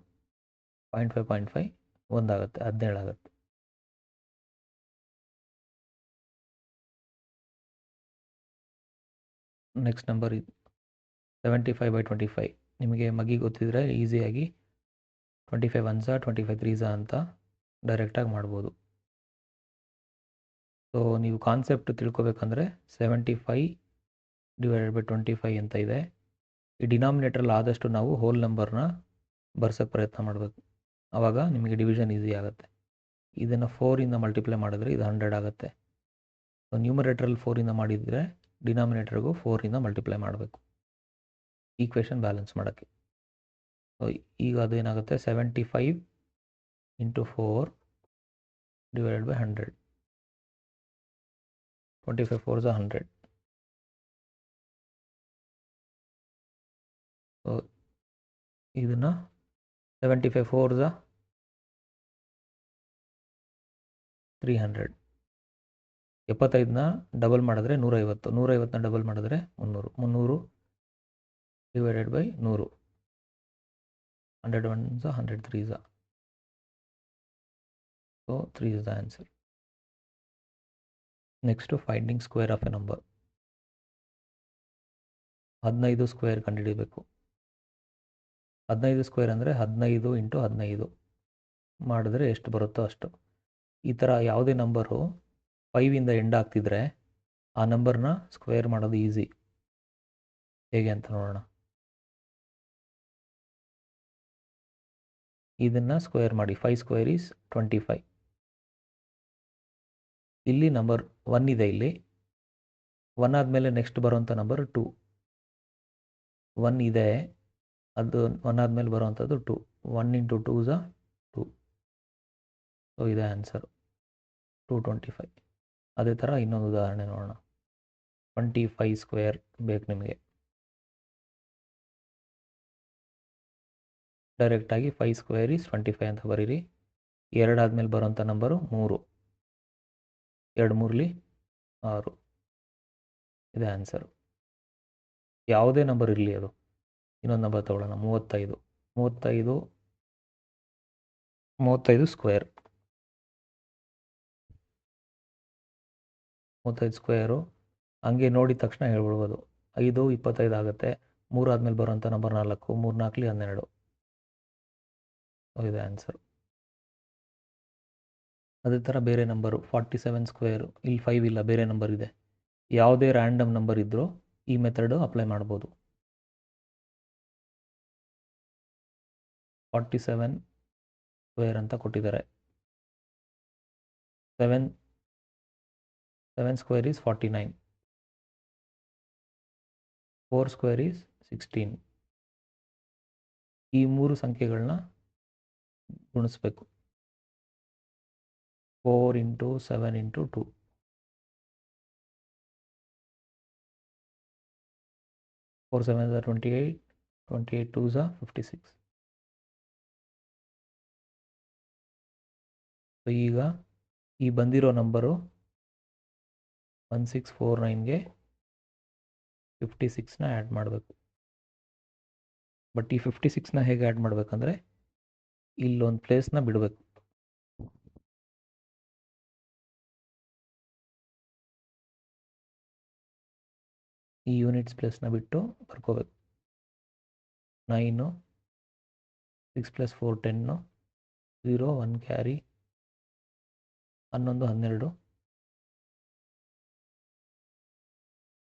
0.5 ಒಂದಾಗುತ್ತೆ, 17 ಆಗುತ್ತೆ. Next number 75/25. ನಿಮಗೆ ಮಗಿ ಗೊತ್ತಿದ್ರೆ ಈಸಿಯಾಗಿ 25 1s 25 3s ಅಂತ ಡೈರೆಕ್ಟಾಗಿ ಮಾಡ್ಬೋದು. ಸೊ ನೀವು ಕಾನ್ಸೆಪ್ಟ್ ತಿಳ್ಕೊಬೇಕಂದ್ರೆ 75 ಡಿವೈಡೆಡ್ ಬೈ 25 ಅಂತ ಇದೆ. ಈ ಡಿನಾಮಿನೇಟ್ರಲ್ಲಿ ಆದಷ್ಟು ನಾವು ಹೋಲ್ ನಂಬರ್ನ ಬರ್ಸೋಕ್ಕೆ ಪ್ರಯತ್ನ ಮಾಡಬೇಕು, ಆವಾಗ ನಿಮಗೆ ಡಿವಿಷನ್ ಈಸಿ ಆಗುತ್ತೆ. ಇದನ್ನು 4ಇಂದ ಮಲ್ಟಿಪ್ಲೈ ಮಾಡಿದ್ರೆ ಇದು 100 ಆಗುತ್ತೆ. ಸೊ ನ್ಯೂಮರೇಟ್ರಲ್ಲಿ 4ಇಂದ ಮಾಡಿದರೆ ಡಿನಾಮಿನೇಟರ್ಗೂ 4ಇಂದ ಮಲ್ಟಿಪ್ಲೈ ಮಾಡಬೇಕು ಈಕ್ವೇಷನ್ ಬ್ಯಾಲೆನ್ಸ್ ಮಾಡೋಕ್ಕೆ. ಸೊ ಈಗ ಅದೇನಾಗುತ್ತೆ, 75 into 4 divided by 100. 25 4s 100. So ಇದನ್ನು 75 4s 300. 75ನ ಡಬಲ್ ಮಾಡಿದ್ರೆ 150. 150ನ ಡಬಲ್ ಮಾಡಿದ್ರೆ 300. 300 divided by 100. 100 1s 100 3s. So 3 is the answer. Next finding square of A number. 15 square ಕಂಡುಹಿಡಿಬೇಕು. 15 ಸ್ಕ್ವೇರ್ ಅಂದರೆ 15 ಇಂಟು 15 ಮಾಡಿದ್ರೆ ಎಷ್ಟು ಬರುತ್ತೋ ಅಷ್ಟು. ಈ ಥರ ಯಾವುದೇ ನಂಬರು 5ಇಂದ ಎಂಡ್ ಆಗ್ತಿದ್ರೆ ಆ ನಂಬರ್ನ ಸ್ಕ್ವೇರ್ ಮಾಡೋದು ಈಸಿ. ಹೇಗೆ ಅಂತ ನೋಡೋಣ. ಇದನ್ನು ಸ್ಕ್ವೇರ್ ಮಾಡಿ. 5 ಸ್ಕ್ವೇರ್ ಈಸ್ 25. ಇಲ್ಲಿ ನಂಬರ್ 1 ಇದೆ. ಇಲ್ಲಿ 1 ಆದಮೇಲೆ ನೆಕ್ಸ್ಟ್ ಬರೋವಂಥ ನಂಬರ್ 2. 1 ಇದೆ, ಅದು 1 ಆದಮೇಲೆ ಬರೋವಂಥದ್ದು 2. 1 ಇಂಟು 2 ಝ 2. ಸೊ ಇದೆ ಆನ್ಸರ್ 225. ಅದೇ ಥರ ಇನ್ನೊಂದು ಉದಾಹರಣೆ ನೋಡೋಣ. 25 ಸ್ಕ್ವೇರ್ ಬೇಕು ನಿಮಗೆ. ಡೈರೆಕ್ಟಾಗಿ 5 ಸ್ಕ್ವೇರ್ ಈಸ್ 25 ಅಂತ ಬರೀರಿ. 2 ಆದಮೇಲೆ ಬರೋಂಥ ನಂಬರು 3. 2 ಮೂರಲಿ 6. ಇದೆ ಆನ್ಸರು. ಯಾವುದೇ ನಂಬರ್ ಇರಲಿ ಅದು. ಇನ್ನೊಂದು ನಂಬರ್ ತಗೊಳ್ಳೋಣ. 35. 35 ಸ್ಕ್ವೇರ್. 35 ಸ್ಕ್ವೇರು ಹಂಗೆ ನೋಡಿದ ತಕ್ಷಣ ಹೇಳ್ಬಿಡ್ಬೋದು. 5 25 ಆಗುತ್ತೆ. 3 ಆದಮೇಲೆ ಬರೋಂಥ ನಂಬರ್ 4. 3 4ಲಿ 12. ಇದೆ ಆನ್ಸರು. ಅದೇ ಥರ ಬೇರೆ ನಂಬರು 47 ಸ್ಕ್ವೇರು. ಇಲ್ಲಿ 5 ಇಲ್ಲ, ಬೇರೆ ನಂಬರ್ ಇದೆ. ಯಾವುದೇ ರ್ಯಾಂಡಮ್ ನಂಬರ್ ಇದ್ದರೂ ಈ ಮೆಥಡು ಅಪ್ಲೈ ಮಾಡ್ಬೋದು. 47 ಸ್ಕ್ವೇರ್ ಅಂತ ಕೊಟ್ಟಿದ್ದಾರೆ. 7 ಸ್ಕ್ವೇರ್ ಈಸ್ 49. 4 square is 16. ಈ 3 ಸಂಖ್ಯೆಗಳನ್ನ ಗುಣಿಸ್ಬೇಕು. 4 ಇಂಟು 7 ಇಂಟು 2. 4 7 ಝ 28. 28 2 ಝ 56. ಸೊ ಈಗ ಈ ಬಂದಿರೋ ನಂಬರು 1649ಗೆ 56ನ ಆ್ಯಡ್ ಮಾಡಬೇಕು. ಬಟ್ ಈ 56ನ ಹೇಗೆ ಆ್ಯಡ್ ಮಾಡಬೇಕಂದ್ರೆ ಇಲ್ಲೊಂದು ಪ್ಲೇಸ್ನ ಬಿಡಬೇಕು. ಈ ಯೂನಿಟ್ಸ್ ಪ್ಲೇಸ್ನ ಬಿಟ್ಟು ಬರ್ಕೋಬೇಕು. 9, 6 + 4 10, 0 1 ಕ್ಯಾರಿ, 11 12.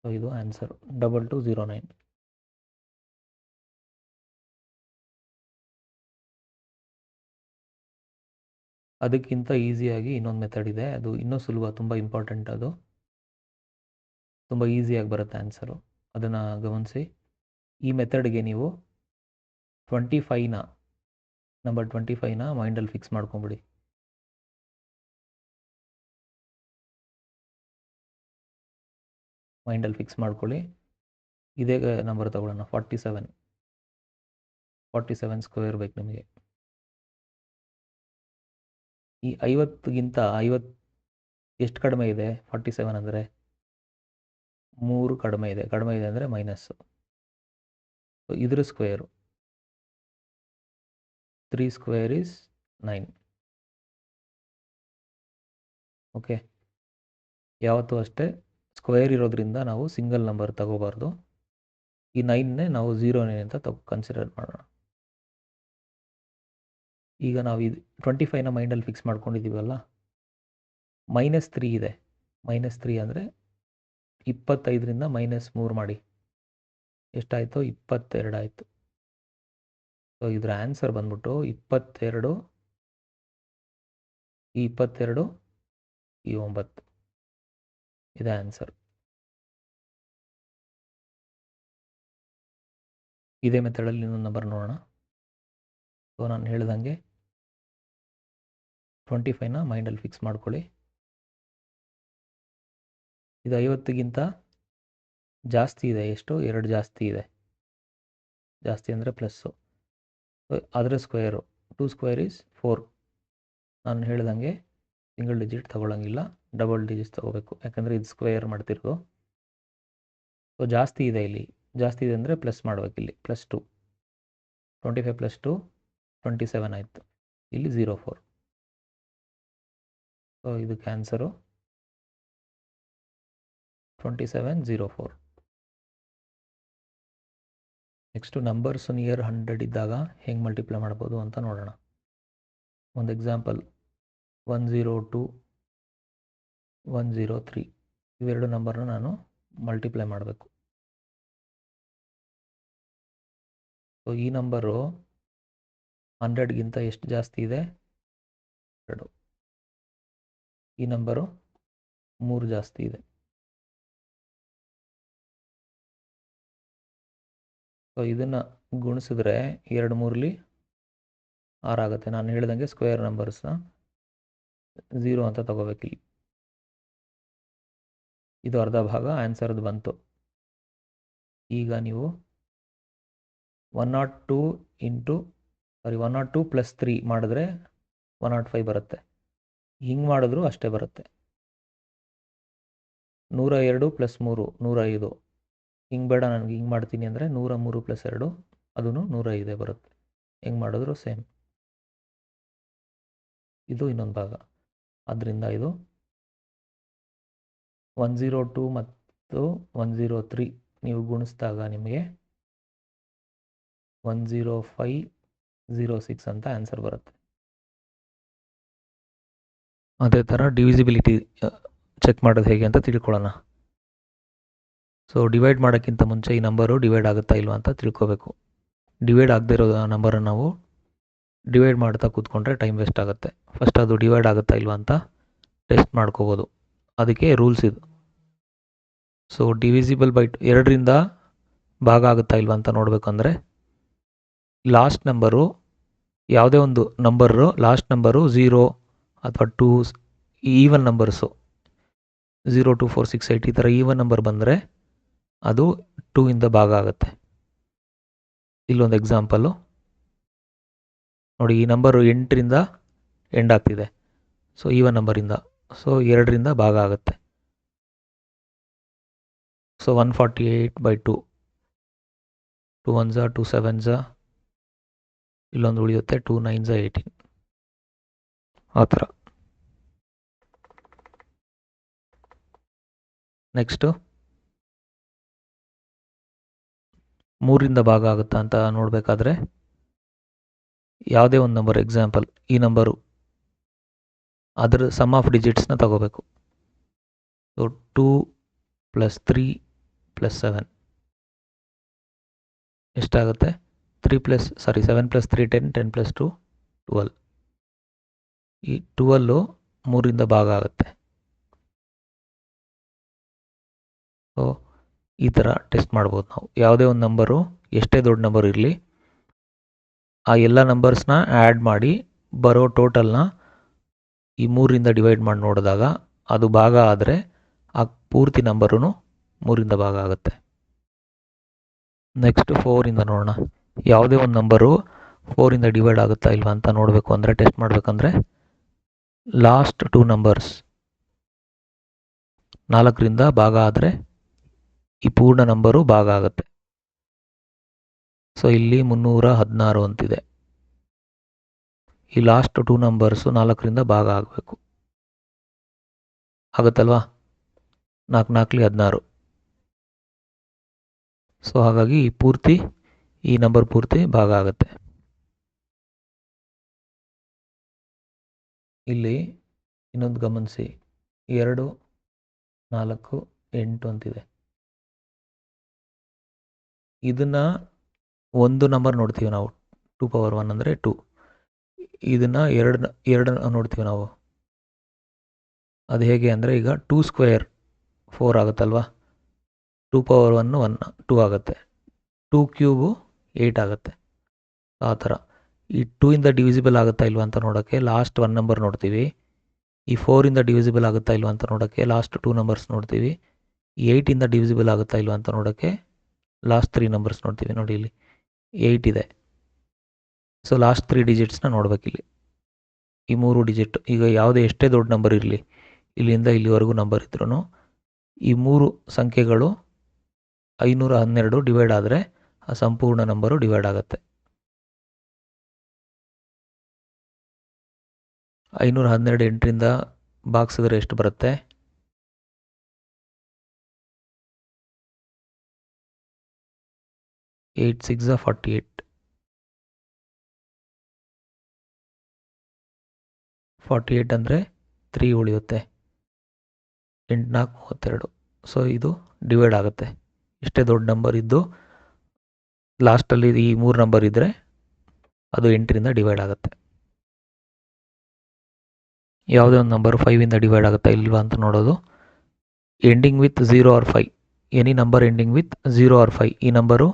ಸೊ ಇದು ಆನ್ಸರು 2209. ಅದಕ್ಕಿಂತ ಈಸಿಯಾಗಿ ಇನ್ನೊಂದು ಮೆಥಡ್ ಇದೆ. ಅದು ಇನ್ನೂ ಸುಲಭ, ತುಂಬ ಇಂಪಾರ್ಟೆಂಟ್. ಅದು ತುಂಬ ಈಸಿಯಾಗಿ ಬರುತ್ತೆ ಆನ್ಸರು. ಅದನ್ನು ಗಮನಿಸಿ. ಈ ಮೆಥಡ್ಗೆ ನೀವು 25ನ ನಂಬರ್ 25ನ ಮೈಂಡಲ್ಲಿ ಫಿಕ್ಸ್ ಮಾಡ್ಕೊಂಬಿಡಿ. ಮೈಂಡಲ್ಲಿ ಫಿಕ್ಸ್ ಮಾಡ್ಕೊಳ್ಳಿ. ಇದೇ ನಂಬರ್ ತಗೊಳ್ಳೋಣ. 47 ಸ್ಕ್ವೇರ್ ಬೇಕು ನಿಮಗೆ. ಈ 50ಗಿಂತ 50 ಎಷ್ಟು ಕಡಿಮೆ ಇದೆ? 47 ಅಂದರೆ 3 ಕಡಿಮೆ ಇದೆ. ಕಡಿಮೆ ಇದೆ ಅಂದರೆ ಮೈನಸ್ಸು. ಸೊ ಇದ್ರ ಸ್ಕ್ವೇರು 3 ಸ್ಕ್ವೇರ್ ಈಸ್ 9. ಓಕೆ, ಯಾವತ್ತೂ ಅಷ್ಟೇ ಸ್ಕ್ವೇರ್ ಇರೋದ್ರಿಂದ ನಾವು ಸಿಂಗಲ್ ನಂಬರ್ ತಗೋಬಾರ್ದು. ಈ 9ನೇ ನಾವು 0ನೇ ಅಂತ ಕನ್ಸಿಡರ್ ಮಾಡೋಣ. ಈಗ ನಾವು ಇದು 25ನ ಮೈಂಡಲ್ಲಿ ಫಿಕ್ಸ್ ಮಾಡ್ಕೊಂಡಿದ್ದೀವಲ್ಲ, -3 ಇದೆ. -3 ಅಂದರೆ 25ರಿಂದ -3 ಮಾಡಿ ಎಷ್ಟಾಯಿತು? 22 ಆಯಿತು. ಸೊ ಇದರ ಆನ್ಸರ್ ಬಂದ್ಬಿಟ್ಟು 22, ಈ 22, ಈ 9. ಇದೆ ಆನ್ಸರ್. ಇದೇ ಮೆಥಡಲ್ಲಿ ಇನ್ನೊಂದು ನಂಬರ್ ನೋಡೋಣ. ಸೊ ನಾನು ಹೇಳ್ದಂಗೆ 25ನ ಮೈಂಡಲ್ಲಿ ಫಿಕ್ಸ್ ಮಾಡ್ಕೊಳ್ಳಿ. ಇದು 50ಗಿಂತ ಜಾಸ್ತಿ ಇದೆ. ಎಷ್ಟು? 2 ಜಾಸ್ತಿ ಇದೆ. ಜಾಸ್ತಿ ಅಂದರೆ ಪ್ಲಸ್ಸು. ಸೊ ಅದರ ಸ್ಕ್ವೇರು 2 ಸ್ಕ್ವೇರ್ ಈಸ್ 4. ನಾನು ಹೇಳ್ದಂಗೆ ಸಿಂಗಲ್ ಡಿಜಿಟ್ ತಗೊಳ್ಳೋಂಗಿಲ್ಲ, ಡಬಲ್ ಡಿಜಿಟ್ಸ್ ತೊಗೋಬೇಕು. ಯಾಕಂದರೆ ಇದು ಸ್ಕ್ವೇರ್ ಮಾಡ್ತಿರೋದು. ಸೊ ಜಾಸ್ತಿ ಇದೆ. ಇಲ್ಲಿ ಜಾಸ್ತಿ ಇದೆ ಅಂದರೆ ಪ್ಲಸ್ ಮಾಡಬೇಕು. ಇಲ್ಲಿ +2. 25 + 2 27 ಆಯಿತು. ಇಲ್ಲಿ 04. ಸೊ ಇದಕ್ಕೆ ಆನ್ಸರು 2704. ನೆಕ್ಸ್ಟು ನಂಬರ್ಸ್ ನಿಯರ್ 100 ಇದ್ದಾಗ ಹೆಂಗೆ ಮಲ್ಟಿಪ್ಲೈ ಮಾಡ್ಬೋದು ಅಂತ ನೋಡೋಣ. ಒಂದು ಎಕ್ಸಾಂಪಲ್ 102, 103 ಇವೆರಡು ನಂಬರ್ನ ನಾನು ಮಲ್ಟಿಪ್ಲೈ ಮಾಡಬೇಕು. ಸೊ ಈ ನಂಬರು 100ಗಿಂತ ಎಷ್ಟು ಜಾಸ್ತಿ ಇದೆ? 2. ಈ ನಂಬರು 3 ಜಾಸ್ತಿ ಇದೆ. ಸೊ ಇದನ್ನು ಗುಣಿಸಿದ್ರೆ 2 3ಲಿ 6 ಆಗುತ್ತೆ. ನಾನು ಹೇಳ್ದಂಗೆ ಸ್ಕ್ವೇರ್ ನಂಬರ್ಸ್ನ 0 ಅಂತ ತಗೋಬೇಕಿಲ್ಲಿ. ಇದು ಅರ್ಧ ಭಾಗ ಆನ್ಸರ್ದು ಬಂತು. ಈಗ ನೀವು 102 ಪ್ಲಸ್ 3 ಮಾಡಿದ್ರೆ 105 ಬರುತ್ತೆ. ಹಿಂಗೆ ಮಾಡಿದ್ರು ಅಷ್ಟೇ ಬರುತ್ತೆ. 102 ಪ್ಲಸ್ 3 105. ಹಿಂಗೆ ಬೇಡ ನನಗೆ ಹಿಂಗೆ ಮಾಡ್ತೀನಿ ಅಂದರೆ 103 ಪ್ಲಸ್ 2 ಅದೂ 105 ಬರುತ್ತೆ. ಹೆಂಗೆ ಮಾಡಿದ್ರು ಸೇಮ್. ಇದು ಇನ್ನೊಂದು ಭಾಗ. ಆದ್ದರಿಂದ ಇದು 102 ಮತ್ತು 103 ನೀವು ಗುಣಿಸಿದಾಗ ನಿಮಗೆ 10506 ಅಂತ ಆನ್ಸರ್ ಬರುತ್ತೆ. ಅದೇ ಥರ ಡಿವಿಸಿಬಿಲಿಟಿ ಚೆಕ್ ಮಾಡೋದು ಹೇಗೆ ಅಂತ ತಿಳ್ಕೊಳ್ಳೋಣ. ಸೊ ಡಿವೈಡ್ ಮಾಡೋಕ್ಕಿಂತ ಮುಂಚೆ ಈ ನಂಬರು ಡಿವೈಡ್ ಆಗುತ್ತಾ ಇಲ್ವಾ ಅಂತ ತಿಳ್ಕೊಬೇಕು. ಡಿವೈಡ್ ಆಗದೇ ಇರೋ ನಂಬರನ್ನು ನಾವು ಡಿವೈಡ್ ಮಾಡ್ತಾ ಕೂತ್ಕೊಂಡ್ರೆ ಟೈಮ್ ವೇಸ್ಟ್ ಆಗುತ್ತೆ. ಫಸ್ಟ್ ಅದು ಡಿವೈಡ್ ಆಗುತ್ತಾ ಇಲ್ವಾ ಅಂತ ಟೆಸ್ಟ್ ಮಾಡ್ಕೋಬೋದು. ಅದಕ್ಕೆ ರೂಲ್ಸ್ ಇದು. ಸೊ ಡಿವಿಸಿಬಲ್ ಬೈ 2ರಿಂದ ಭಾಗ ಆಗುತ್ತಾ ಇಲ್ವಾ ಅಂತ ನೋಡಬೇಕಂದ್ರೆ ಲಾಸ್ಟ್ ನಂಬರು ಯಾವುದೇ ಒಂದು ನಂಬರು ಲಾಸ್ಟ್ ನಂಬರು 0 ಅಥವಾ 2 ಈವನ್ ನಂಬರ್ಸು 0, 2, 4, 6, 8 ಈ ಥರ ಈವನ್ ನಂಬರ್ ಬಂದರೆ ಅದು 2ಇಂದ ಭಾಗ ಆಗುತ್ತೆ. ಇಲ್ಲೊಂದು ಎಕ್ಸಾಂಪಲ್ಲು ನೋಡಿ, ಈ ನಂಬರು 8ರಿಂದ ಎಂಡ್ ಆಗ್ತಿದೆ. ಸೊ ಈವನ್ ನಂಬರಿಂದ, ಸೊ 2ರಿಂದ ಭಾಗ ಆಗುತ್ತೆ. ಸೊ 148/2, 2 1s 2 7s, ಇಲ್ಲೊಂದು ಉಳಿಯುತ್ತೆ 2 9s 18. ಆ ಥರ. ನೆಕ್ಸ್ಟು 3ರಿಂದ ಭಾಗ ಆಗುತ್ತಾ ಅಂತ ನೋಡಬೇಕಾದ್ರೆ ಯಾವುದೇ ಒಂದು ನಂಬರ್, ಎಕ್ಸಾಂಪಲ್ ಈ ನಂಬರು, ಅದರ ಸಮ್ ಆಫ್ ಡಿಜಿಟ್ಸ್ನ ತಗೋಬೇಕು. ಸೊ 2 + 3 + 7 ಎಷ್ಟಾಗುತ್ತೆ? 7 + 3 10, 10 + 2 12. ಈ 12 3ರಿಂದ ಭಾಗ ಆಗುತ್ತೆ. ಸೊ ಈ ಥರ ಟೆಸ್ಟ್ ಮಾಡ್ಬೋದು ನಾವು. ಯಾವುದೇ ಒಂದು ನಂಬರು ಎಷ್ಟೇ ದೊಡ್ಡ ನಂಬರ್ ಇರಲಿ, ಆ ಎಲ್ಲ ನಂಬರ್ಸ್ನ ಆ್ಯಡ್ ಮಾಡಿ ಬರೋ ಟೋಟಲ್ನ ಈ 3ರಿಂದ ಡಿವೈಡ್ ಮಾಡಿ ನೋಡಿದಾಗ ಅದು ಭಾಗ ಆದರೆ ಆ ಪೂರ್ತಿ ನಂಬರೂ 3ರಿಂದ ಭಾಗ ಆಗುತ್ತೆ. ನೆಕ್ಸ್ಟ್ 4ರಿಂದ ನೋಡೋಣ. ಯಾವುದೇ ಒಂದು ನಂಬರು 4ರಿಂದ ಡಿವೈಡ್ ಆಗುತ್ತಾ ಇಲ್ವಾ ಅಂತ ನೋಡಬೇಕು ಅಂದರೆ, ಟೆಸ್ಟ್ ಮಾಡಬೇಕಂದ್ರೆ ಲಾಸ್ಟ್ 2 ನಂಬರ್ಸ್ 4ರಿಂದ ಭಾಗ ಆದರೆ ಈ ಪೂರ್ಣ ನಂಬರು ಭಾಗ ಆಗುತ್ತೆ. ಸೊ ಇಲ್ಲಿ 316 ಅಂತಿದೆ. ಈ ಲಾಸ್ಟ್ 2 ನಂಬರ್ಸು 4ರಿಂದ ಭಾಗ ಆಗಬೇಕು. ಆಗುತ್ತಲ್ವಾ? 4 4 16. ಸೊ ಹಾಗಾಗಿ ಈ ನಂಬರ್ ಪೂರ್ತಿ ಭಾಗ ಆಗುತ್ತೆ. ಇಲ್ಲಿ ಇನ್ನೊಂದು ಗಮನಿಸಿ, 2 4 8 ಅಂತಿದೆ. ಇದನ್ನು ಒಂದು ನಂಬರ್ ನೋಡ್ತೀವಿ ನಾವು, 2^1 ಅಂದರೆ 2. ಇದನ್ನು 2 ನೋಡ್ತೀವಿ ನಾವು. ಅದು ಹೇಗೆ ಅಂದರೆ, ಈಗ 2² 4 ಆಗುತ್ತಲ್ವಾ? 2^1 1 2 ಆಗುತ್ತೆ. 2³ 8 ಆಗುತ್ತೆ. ಆ ಥರ ಈ 2ಇಂದ ಡಿವಿಸಿಬಲ್ ಆಗುತ್ತಾ ಇಲ್ವಾ ಅಂತ ನೋಡೋಕ್ಕೆ ಲಾಸ್ಟ್ 1 ನಂಬರ್ ನೋಡ್ತೀವಿ. ಈ 4ಇಂದ ಡಿವಿಸಿಬಲ್ ಆಗುತ್ತಾ ಇಲ್ವಾ ಅಂತ ನೋಡೋಕ್ಕೆ ಲಾಸ್ಟ್ 2 ನಂಬರ್ಸ್ ನೋಡ್ತೀವಿ. 8ಇಂದ ಡಿವಿಸಿಬಲ್ ಆಗುತ್ತಾ ಇಲ್ವಾ ಅಂತ ನೋಡೋಕ್ಕೆ ಲಾಸ್ಟ್ 3 ನಂಬರ್ಸ್ ನೋಡ್ತೀವಿ. ನೋಡಿ, ಇಲ್ಲಿ 8 ಇದೆ. So last 3 ಡಿಜಿಟ್ಸ್ನ ನೋಡಬೇಕಿಲ್ಲಿ. ಈ 3 ಡಿಜಿಟ್, ಈಗ ಯಾವುದೇ ಎಷ್ಟೇ ದೊಡ್ಡ ನಂಬರ್ ಇರಲಿ, ಇಲ್ಲಿಂದ ಇಲ್ಲಿವರೆಗೂ ನಂಬರ್ ಇದ್ರೂ ಈ 3 ಸಂಖ್ಯೆಗಳು 512 ಡಿವೈಡ್ ಆದರೆ ಆ ಸಂಪೂರ್ಣ ನಂಬರು ಡಿವೈಡ್ ಆಗುತ್ತೆ. 512 8ರಿಂದ ಭಾಗಿಸಿದ್ರೆ ಎಷ್ಟು ಬರುತ್ತೆ? 8 6 48. 48 ಅಂದರೆ 3 ಉಳಿಯುತ್ತೆ. 8 4 32. ಸೊ ಇದು ಡಿವೈಡ್ ಆಗುತ್ತೆ. ಇಷ್ಟೇ ದೊಡ್ಡ ನಂಬರ್ ಇದ್ದು ಲಾಸ್ಟಲ್ಲಿ ಈ 3 ನಂಬರ್ ಇದ್ದರೆ ಅದು 8ರಿಂದ ಡಿವೈಡ್ ಆಗುತ್ತೆ. ಯಾವುದೇ ಒಂದು ನಂಬರು 5ಇಂದ ಡಿವೈಡ್ ಆಗುತ್ತಾ ಇಲ್ವಾ ಅಂತ ನೋಡೋದು. Ending with 0 or 5, any number ending with 0 or 5, ಈ ನಂಬರು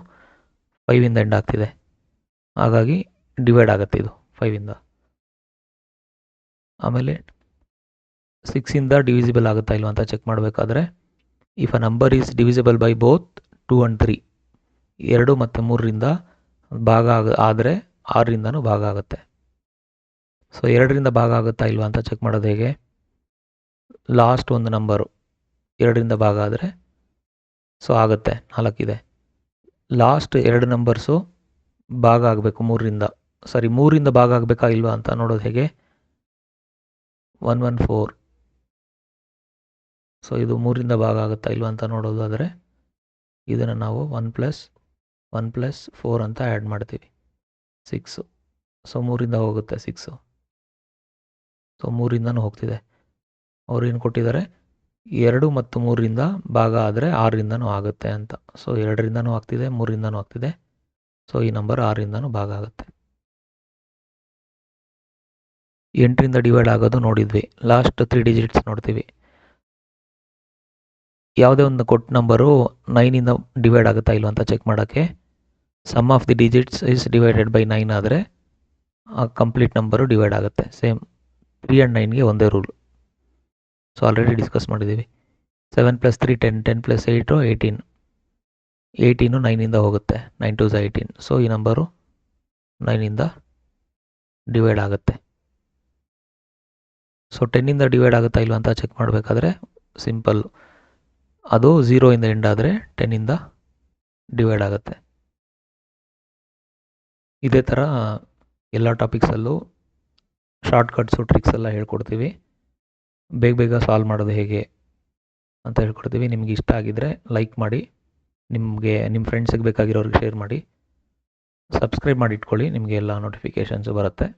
5ಇಂದ ಎಂಡ್ ಆಗ್ತಿದೆ, ಹಾಗಾಗಿ ಡಿವೈಡ್ ಆಗುತ್ತೆ ಇದು 5ಇಂದ. ಆಮೇಲೆ 6ಇಂದ ಡಿವಿಸಿಬಲ್ ಆಗುತ್ತಾ ಇಲ್ವಾ ಅಂತ ಚೆಕ್ ಮಾಡಬೇಕಾದ್ರೆ if a number is divisible by both 2 and 3, 2 ಮತ್ತು 3ರಿಂದ ಭಾಗ ಆದರೆ 6ರಿಂದನೂ ಭಾಗ ಆಗುತ್ತೆ. ಸೊ 2ರಿಂದ ಭಾಗ ಆಗುತ್ತಾ ಇಲ್ವಾ ಅಂತ ಚೆಕ್ ಮಾಡೋದು ಹೇಗೆ? ಲಾಸ್ಟ್ ಒಂದು ನಂಬರು 2ರಿಂದ ಭಾಗ ಆದರೆ ಸೊ ಆಗುತ್ತೆ, 4 ಇದೆ. ಲಾಸ್ಟ್ 2 ನಂಬರ್ಸು ಭಾಗ ಆಗಬೇಕು 3ರಿಂದ ಭಾಗ ಆಗಬೇಕಾ ಇಲ್ವಾ ಅಂತ ನೋಡೋದು ಹೇಗೆ? 114. ಸೊ ಇದು 3ರಿಂದ ಭಾಗ ಆಗುತ್ತಾ ಇಲ್ವಾ ಅಂತ ನೋಡೋದಾದರೆ ಇದನ್ನು ನಾವು 1+1+4 ಅಂತ ಆ್ಯಡ್ ಮಾಡ್ತೀವಿ, 6. ಸೊ 3ರಿಂದ ಹೋಗುತ್ತೆ 6. ಸೊ 3ರಿಂದನೂ ಹೋಗ್ತಿದೆ. ಅವ್ರು ಏನು ಕೊಟ್ಟಿದ್ದಾರೆ? 2 ಮತ್ತು 3ರಿಂದ ಭಾಗ ಆದರೆ 6ರಿಂದನೂ ಆಗುತ್ತೆ ಅಂತ. ಸೊ 2ರಿಂದನೂ ಆಗ್ತಿದೆ, 3ರಿಂದನೂ ಆಗ್ತಿದೆ. ಸೊ ಈ ನಂಬರ್ 6ರಿಂದನೂ ಭಾಗ ಆಗುತ್ತೆ. 8ರಿಂದ ಡಿವೈಡ್ ಆಗೋದು ನೋಡಿದ್ವಿ. ಲಾಸ್ಟ್ 3 ಡಿಜಿಟ್ಸ್ ನೋಡ್ತೀವಿ. ಯಾವುದೇ ಒಂದು ಕೊಟ್ಟ ನಂಬರು 9ಇಂದ ಡಿವೈಡ್ ಆಗುತ್ತಾ ಇಲ್ವ ಅಂತ ಚೆಕ್ ಮಾಡೋಕ್ಕೆ sum of the digits is divided by 9 ಆದರೆ ಆ ಕಂಪ್ಲೀಟ್ ನಂಬರು ಡಿವೈಡ್ ಆಗುತ್ತೆ. ಸೇಮ್ 3 and 9ಗೆ ಒಂದೇ ರೂಲ್. ಸೊ ಆಲ್ರೆಡಿ ಡಿಸ್ಕಸ್ ಮಾಡಿದ್ದೀವಿ. 7 + 3 10, 10 + 8 18. 18 9ಇಂದ ಹೋಗುತ್ತೆ, 9 2 18. ಸೊ ಈ ನಂಬರು 9ಇಂದ ಡಿವೈಡ್ ಆಗುತ್ತೆ. ಸೊ 10ಇಂದ ಡಿವೈಡ್ ಆಗುತ್ತಾ ಇಲ್ವ ಅಂತ ಚೆಕ್ ಮಾಡಬೇಕಾದ್ರೆ ಸಿಂಪಲ್, ಅದು 0ಇಂದ ಎಂಡ್ ಆದರೆ 10ಇಂದ ಡಿವೈಡ್ ಆಗುತ್ತೆ. ಇದೇ ಥರ ಎಲ್ಲ ಟಾಪಿಕ್ಸಲ್ಲೂ ಶಾರ್ಟ್ಕಟ್ಸು ಟ್ರಿಕ್ಸ್ ಎಲ್ಲ ಹೇಳ್ಕೊಡ್ತೀವಿ. ಬೇಗ ಸಾಲ್ವ್ ಮಾಡೋದು ಹೇಗೆ ಅಂತ ಹೇಳ್ಕೊಡ್ತೀವಿ. ನಿಮ್ಗೆ ಇಷ್ಟ ಆಗಿದ್ದರೆ ಲೈಕ್ ಮಾಡಿ, ನಿಮ್ಮ ಫ್ರೆಂಡ್ಸಿಗೆ ಬೇಕಾಗಿರೋರಿಗೆ ಶೇರ್ ಮಾಡಿ, ಸಬ್ಸ್ಕ್ರೈಬ್ ಮಾಡಿ ಇಟ್ಕೊಳ್ಳಿ, ನಿಮಗೆ ಎಲ್ಲ ನೋಟಿಫಿಕೇಷನ್ಸು ಬರುತ್ತೆ.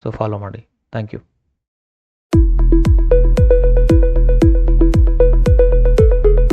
ಸೊ ಫಾಲೋ ಮಾಡಿ. Thank you.